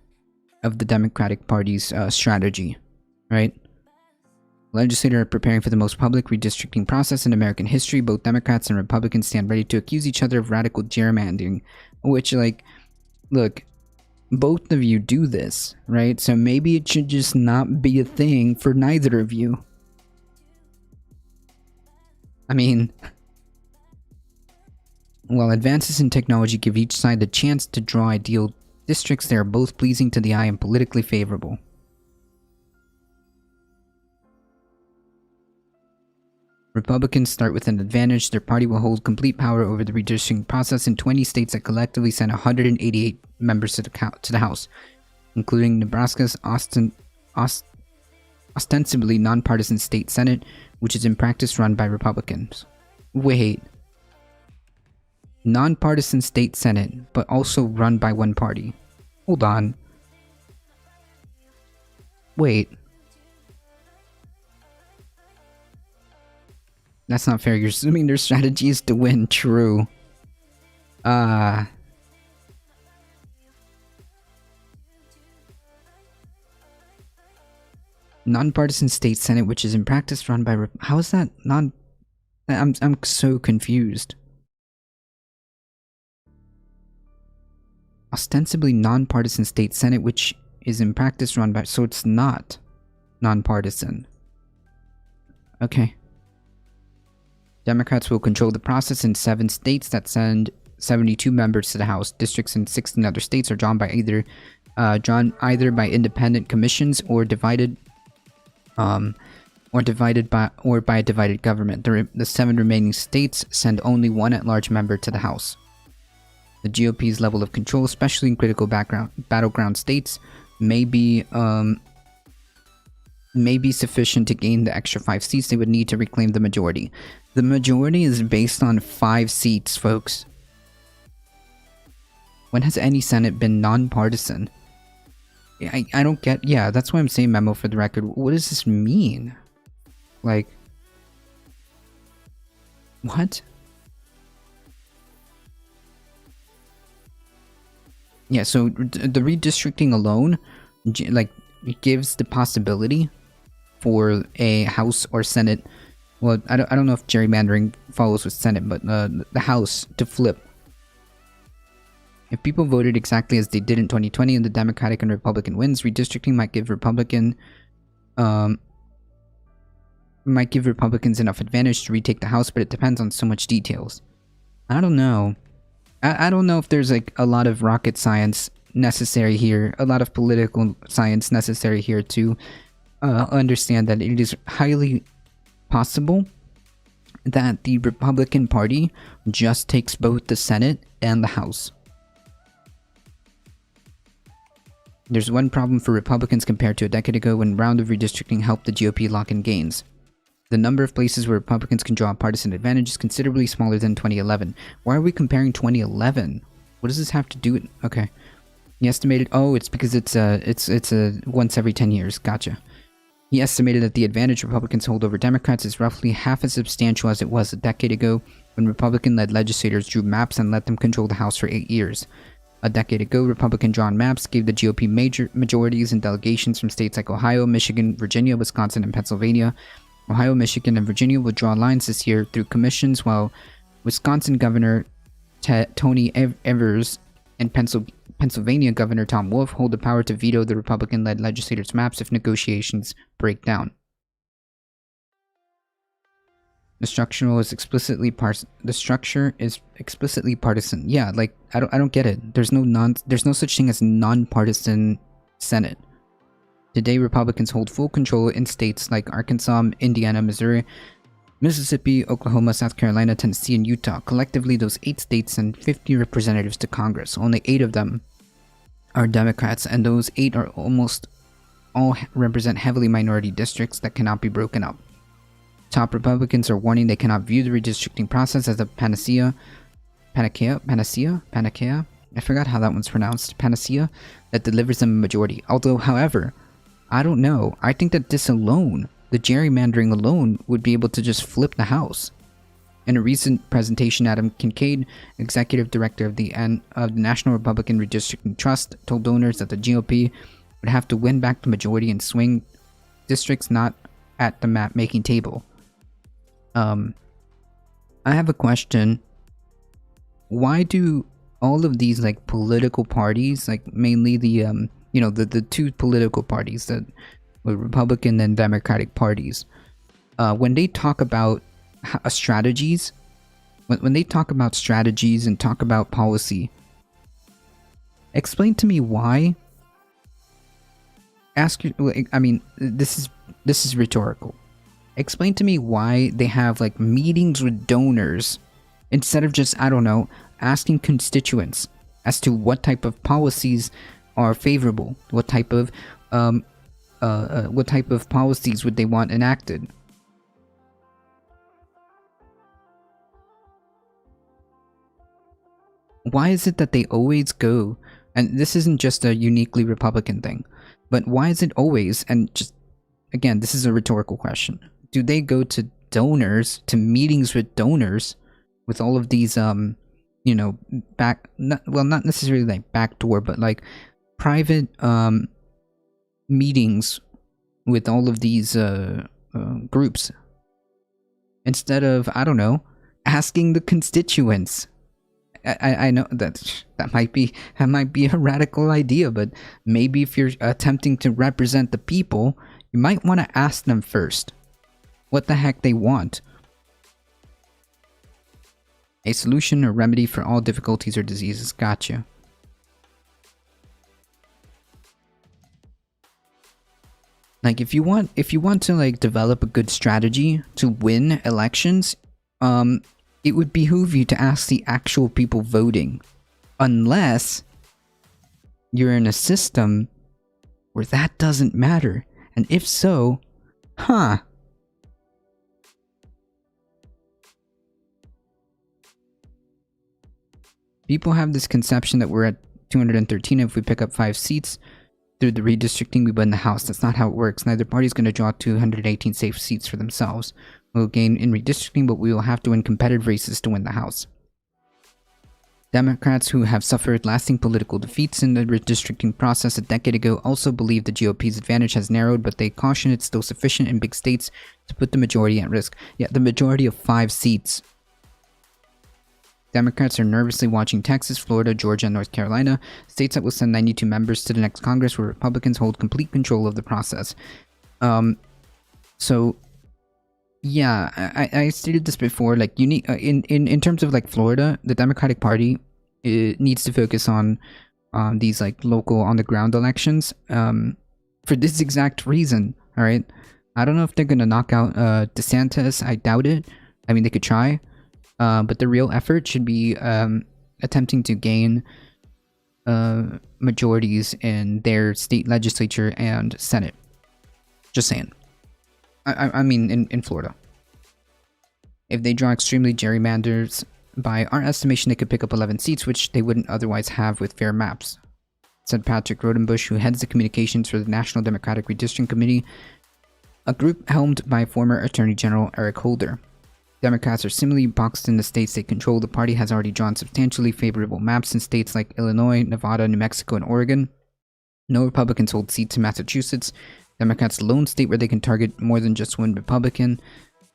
S1: of the Democratic Party's strategy, right? Legislators are preparing for the most public redistricting process in American history. Both Democrats and Republicans stand ready to accuse each other of radical gerrymandering, which, like, look, both of you do this, right? So maybe it should just not be a thing for neither of you. I mean, while advances in technology give each side the chance to draw ideal districts, they are both pleasing to the eye and politically favorable. Republicans start with an advantage. Their party will hold complete power over the redistricting process in 20 states that collectively send 188 members to the House, including Nebraska's ostensibly nonpartisan state Senate, which is in practice run by Republicans. Wait. Nonpartisan state Senate, but also run by one party. Hold on. Wait. That's not fair. You're assuming their strategy is to win. True. Nonpartisan state Senate, which is in practice run by how is that non? I'm so confused. Ostensibly nonpartisan state Senate, which is in practice run by, so it's not nonpartisan. Okay. Democrats will control the process in 7 states that send 72 members to the House. Districts in 16 other states are drawn either by independent commissions or divided by a divided government. The 7 remaining states send only one at-large member to the House. The GOP's level of control, especially in critical battleground states, may be sufficient to gain the extra 5 seats they would need to reclaim the majority. The majority is based on 5 seats, folks. When has any Senate been nonpartisan? I don't get... Yeah, that's why I'm saying memo for the record. What does this mean? Like... What? Yeah, so the redistricting alone, like, it gives the possibility for a House or Senate, well, I don't know if gerrymandering follows with Senate, but the House to flip. If people voted exactly as they did in 2020 and the Democratic and Republican wins, redistricting might give might give Republicans enough advantage to retake the House, but it depends on so much details. I don't know. I don't know if there's like a lot of rocket science necessary here, a lot of political science necessary here to understand that it is highly possible that the Republican Party just takes both the Senate and the House. There's one problem for Republicans compared to a decade ago when round of redistricting helped the GOP lock in gains. The number of places where Republicans can draw a partisan advantage is considerably smaller than 2011. Why are we comparing 2011? What does this have to do with... Okay. He estimated... Oh, it's because it's a once every 10 years. Gotcha. He estimated that the advantage Republicans hold over Democrats is roughly half as substantial as it was a decade ago when Republican-led legislators drew maps and let them control the House for 8 years. A decade ago, Republican-drawn maps gave the GOP major majorities in delegations from states like Ohio, Michigan, Virginia, Wisconsin, and Pennsylvania. Ohio, Michigan, and Virginia will draw lines this year through commissions, while Wisconsin Governor Tony Evers and Pennsylvania Governor Tom Wolf hold the power to veto the Republican-led legislators' maps if negotiations break down. The structure is explicitly partisan. Yeah, like I don't get it. There's no such thing as nonpartisan Senate. Today, Republicans hold full control in states like Arkansas, Indiana, Missouri, Mississippi, Oklahoma, South Carolina, Tennessee, and Utah. Collectively, those 8 states send 50 representatives to Congress. Only 8 of them are Democrats, and those 8 are almost all represent heavily minority districts that cannot be broken up. Top Republicans are warning they cannot view the redistricting process as a panacea. I forgot how that one's pronounced. Panacea that delivers them a majority. Although, however, I don't know. I think that this alone, the gerrymandering alone, would be able to just flip the House. In a recent presentation, Adam Kincaid, executive director of the National Republican Redistricting Trust, told donors that the GOP would have to win back the majority in swing districts not at the map-making table. I have a question. Why do all of these like political parties, like mainly the the 2 political parties, the Republican and Democratic parties, when they talk about strategies, when they talk about strategies and talk about policy, explain to me why. This is rhetorical. Explain to me why they have like meetings with donors instead of just, I don't know, asking constituents as to what type of policies are favorable, what type of policies would they want enacted. Why is it that they always go, and this isn't just a uniquely Republican thing, but why is it always, and just again, this is a rhetorical question, do they go to donors, to meetings with donors, with all of these not necessarily like backdoor, but like private meetings with all of these groups, instead of, I don't know, asking the constituents? I know that might be a radical idea, but maybe if you're attempting to represent the people, you might want to ask them first what the heck they want. A solution or remedy for all difficulties or diseases. Gotcha. Like if you want to like develop a good strategy to win elections, it would behoove you to ask the actual people voting, unless you're in a system where that doesn't matter. And if so, people have this conception that we're at 213. If we pick up 5 seats through the redistricting, we win the House. That's not how it works. Neither party is going to draw 218 safe seats for themselves. We'll gain in redistricting, but we will have to win competitive races to win the House. Democrats who have suffered lasting political defeats in the redistricting process a decade ago also believe the GOP's advantage has narrowed, but they caution it's still sufficient in big states to put the majority at risk. Yeah, the majority of 5 seats. Democrats are nervously watching Texas, Florida, Georgia, and North Carolina, states that will send 92 members to the next Congress, where Republicans hold complete control of the process. So Yeah, I stated this before. Like, you need in terms of like Florida, the Democratic Party, it needs to focus on these like local on the ground elections. For this exact reason. All right, I don't know if they're gonna knock out DeSantis. I doubt it. I mean, they could try, but the real effort should be attempting to gain majorities in their state legislature and Senate. Just saying. I mean, in Florida. If they draw extremely gerrymanders, by our estimation, they could pick up 11 seats, which they wouldn't otherwise have with fair maps, said Patrick Rodenbush, who heads the communications for the National Democratic Redistricting Committee, a group helmed by former Attorney General Eric Holder. Democrats are similarly boxed in the states they control. The party has already drawn substantially favorable maps in states like Illinois, Nevada, New Mexico, and Oregon. No Republicans hold seats in Massachusetts, Democrats' lone state where they can target more than just one Republican.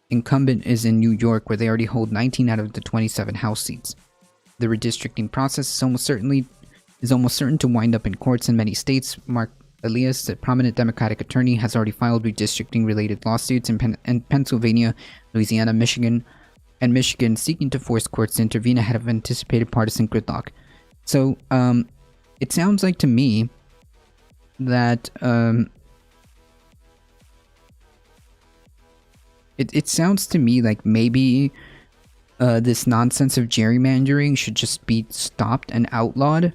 S1: Incumbent is in New York, where they already hold 19 out of the 27 House seats. The redistricting process is almost certain to wind up in courts in many states. Mark Elias, a prominent Democratic attorney, has already filed redistricting-related lawsuits in Pennsylvania, Louisiana, Michigan, seeking to force courts to intervene ahead of anticipated partisan gridlock. So, it sounds like to me that It sounds to me like maybe this nonsense of gerrymandering should just be stopped and outlawed.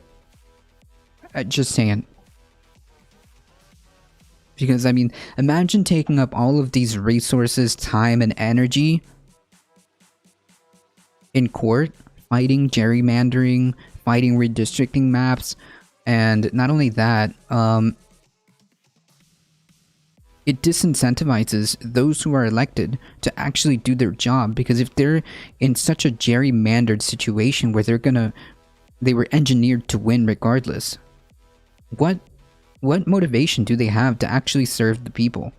S1: Just saying. Because, I mean, imagine taking up all of these resources, time, and energy in court, fighting gerrymandering, fighting redistricting maps, and not only that, it disincentivizes those who are elected to actually do their job, because if they're in such a gerrymandered situation where they were engineered to win regardless, what motivation do they have to actually serve the people?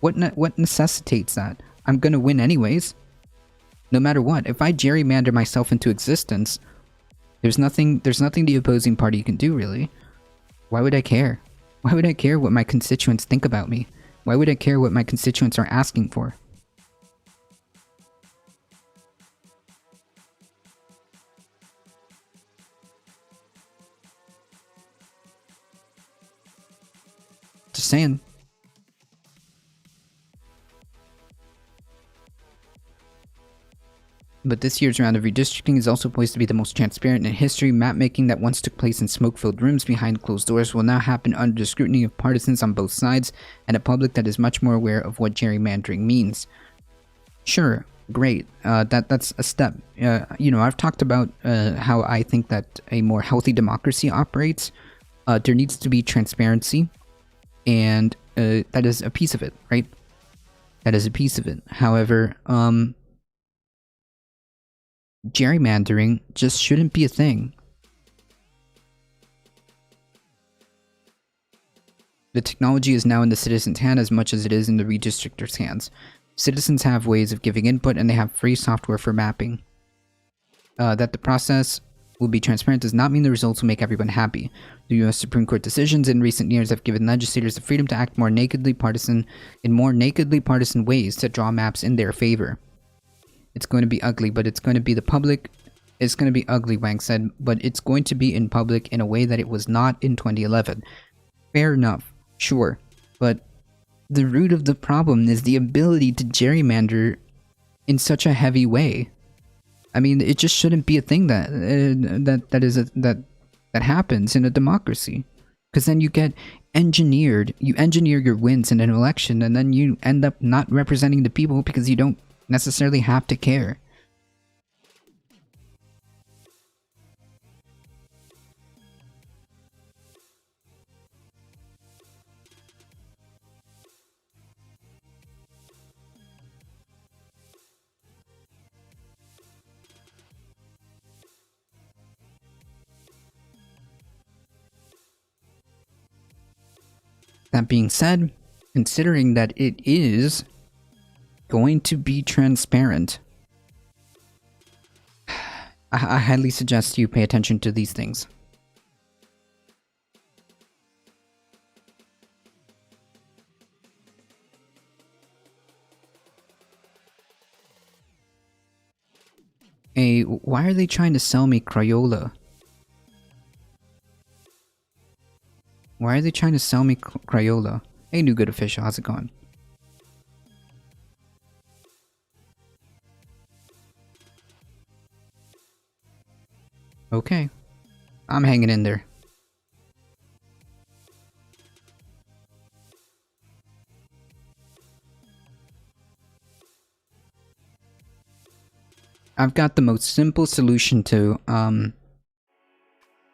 S1: What necessitates that? I'm gonna win anyways, no matter what. If I gerrymander myself into existence, there's nothing the opposing party can do, really. Why would I care? Why would I care what my constituents think about me? Why would I care what my constituents are asking for? Just saying. But this year's round of redistricting is also poised to be the most transparent in history. Map-making that once took place in smoke-filled rooms behind closed doors will now happen under the scrutiny of partisans on both sides and a public that is much more aware of what gerrymandering means. Sure, great. That's a step. I've talked about how I think that a more healthy democracy operates. There needs to be transparency, and that is a piece of it, right? That is a piece of it. However, gerrymandering just shouldn't be a thing. The technology is now in the citizens' hand as much as it is in the redistrictors' hands. Citizens have ways of giving input, and they have free software for mapping. That the process will be transparent does not mean the results will make everyone happy. The U.S. Supreme Court decisions in recent years have given legislators the freedom to act in more nakedly partisan ways to draw maps in their favor. It's going to be ugly, but it's going to be the public. It's going to be ugly, Wang said, but it's going to be in public in a way that it was not in 2011. Fair enough, sure, but the root of the problem is the ability to gerrymander in such a heavy way. I mean, it just shouldn't be a thing that happens in a democracy, because then you get engineered. You engineer your wins in an election, and then you end up not representing the people because you don't necessarily have to care. That being said, considering that it is going to be transparent, I highly suggest you pay attention to these things. a... Why are they trying to sell me Crayola? Why are they trying to sell me Crayola? Hey, new good official, how's it going? Okay. I'm hanging in there. I've got the most simple solution to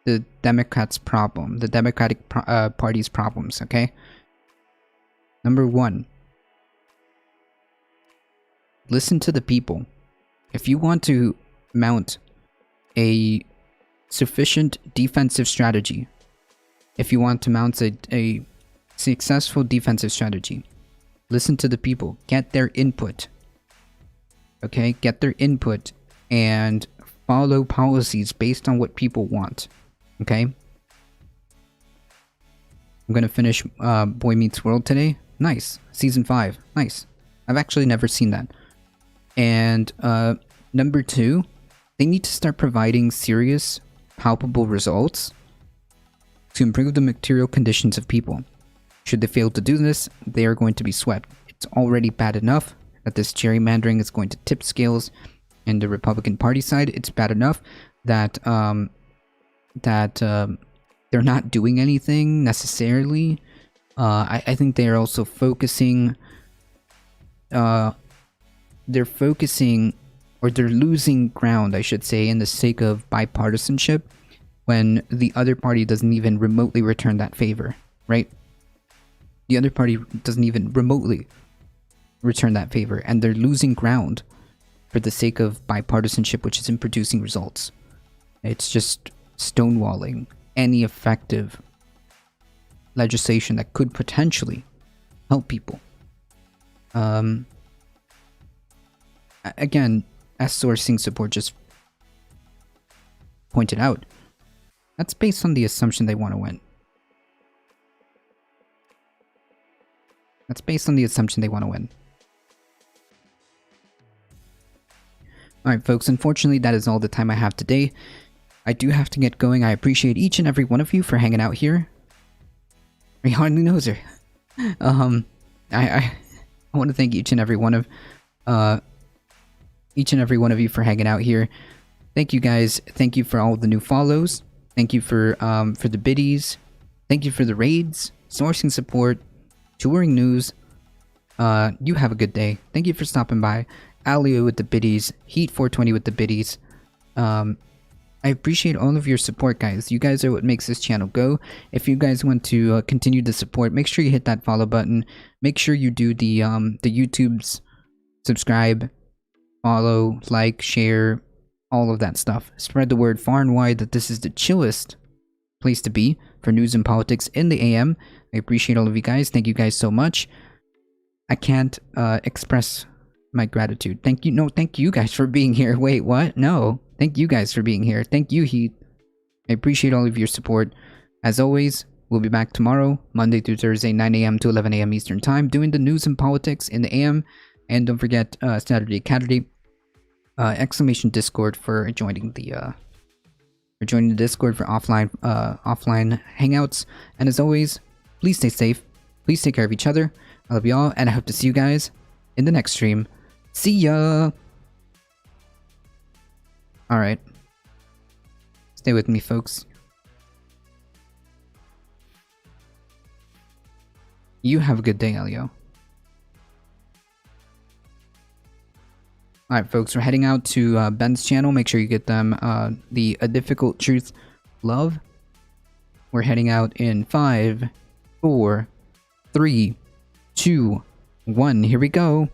S1: the Democrats' problem, the Democratic Party's problems, okay? Number one, listen to the people. If you want to mount a sufficient defensive strategy, if you want to mount a successful defensive strategy, listen to the people, get their input. Okay, get their input and follow policies based on what people want. Okay? I'm gonna finish Boy Meets World today. Nice. Season 5. Nice. I've actually never seen that. And number 2, they need to start providing serious, palpable results to improve the material conditions of people. Should they fail to do this, they are going to be swept. It's already bad enough that this gerrymandering is going to tip scales in the Republican Party side. It's bad enough that they're not doing anything necessarily. I think they are also focusing. They're focusing, or they're losing ground, I should say, in the sake of bipartisanship, when the other party doesn't even remotely return that favor, right? The other party doesn't even remotely return that favor, and they're losing ground for the sake of bipartisanship, which isn't producing results. It's just stonewalling any effective legislation that could potentially help people. Again, as sourcing support just pointed out, that's based on the assumption they want to win. That's based on the assumption they want to win. Alright folks, unfortunately that is all the time I have today. I do have to get going. I appreciate each and every one of you for hanging out here. He hardly knows her. I want to thank each and every one of you for hanging out here. Thank you guys. Thank you for all the new follows. Thank you for the biddies. Thank you for the raids, sourcing support, touring news. You have a good day. Thank you for stopping by. Alio with the biddies, Heat 420 with the biddies. I appreciate all of your support, guys. You guys are what makes this channel go. If you guys want to continue the support, make sure you hit that follow button. Make sure you do the YouTube's subscribe, follow, like, share, all of that stuff. Spread the word far and wide that this is the chillest place to be for news and politics in the AM. I appreciate all of you guys. Thank you guys so much. I can't express my gratitude. Thank you. No, thank you guys for being here. Wait, what? No. Thank you guys for being here. Thank you, Heat. I appreciate all of your support. As always, we'll be back tomorrow, Monday through Thursday, 9 a.m. to 11 a.m. Eastern Time, doing the news and politics in the AM. And don't forget, Saturday Saturday, exclamation Discord for joining the Discord for offline hangouts. And as always, please stay safe. Please take care of each other. I love you all, and I hope to see you guys in the next stream. See ya! Alright. Stay with me, folks. You have a good day, Elio. Alright, folks, we're heading out to Ben's channel. Make sure you get them the A Difficult Truth Love. We're heading out in 5, 4, 3, 2, 1. Here we go.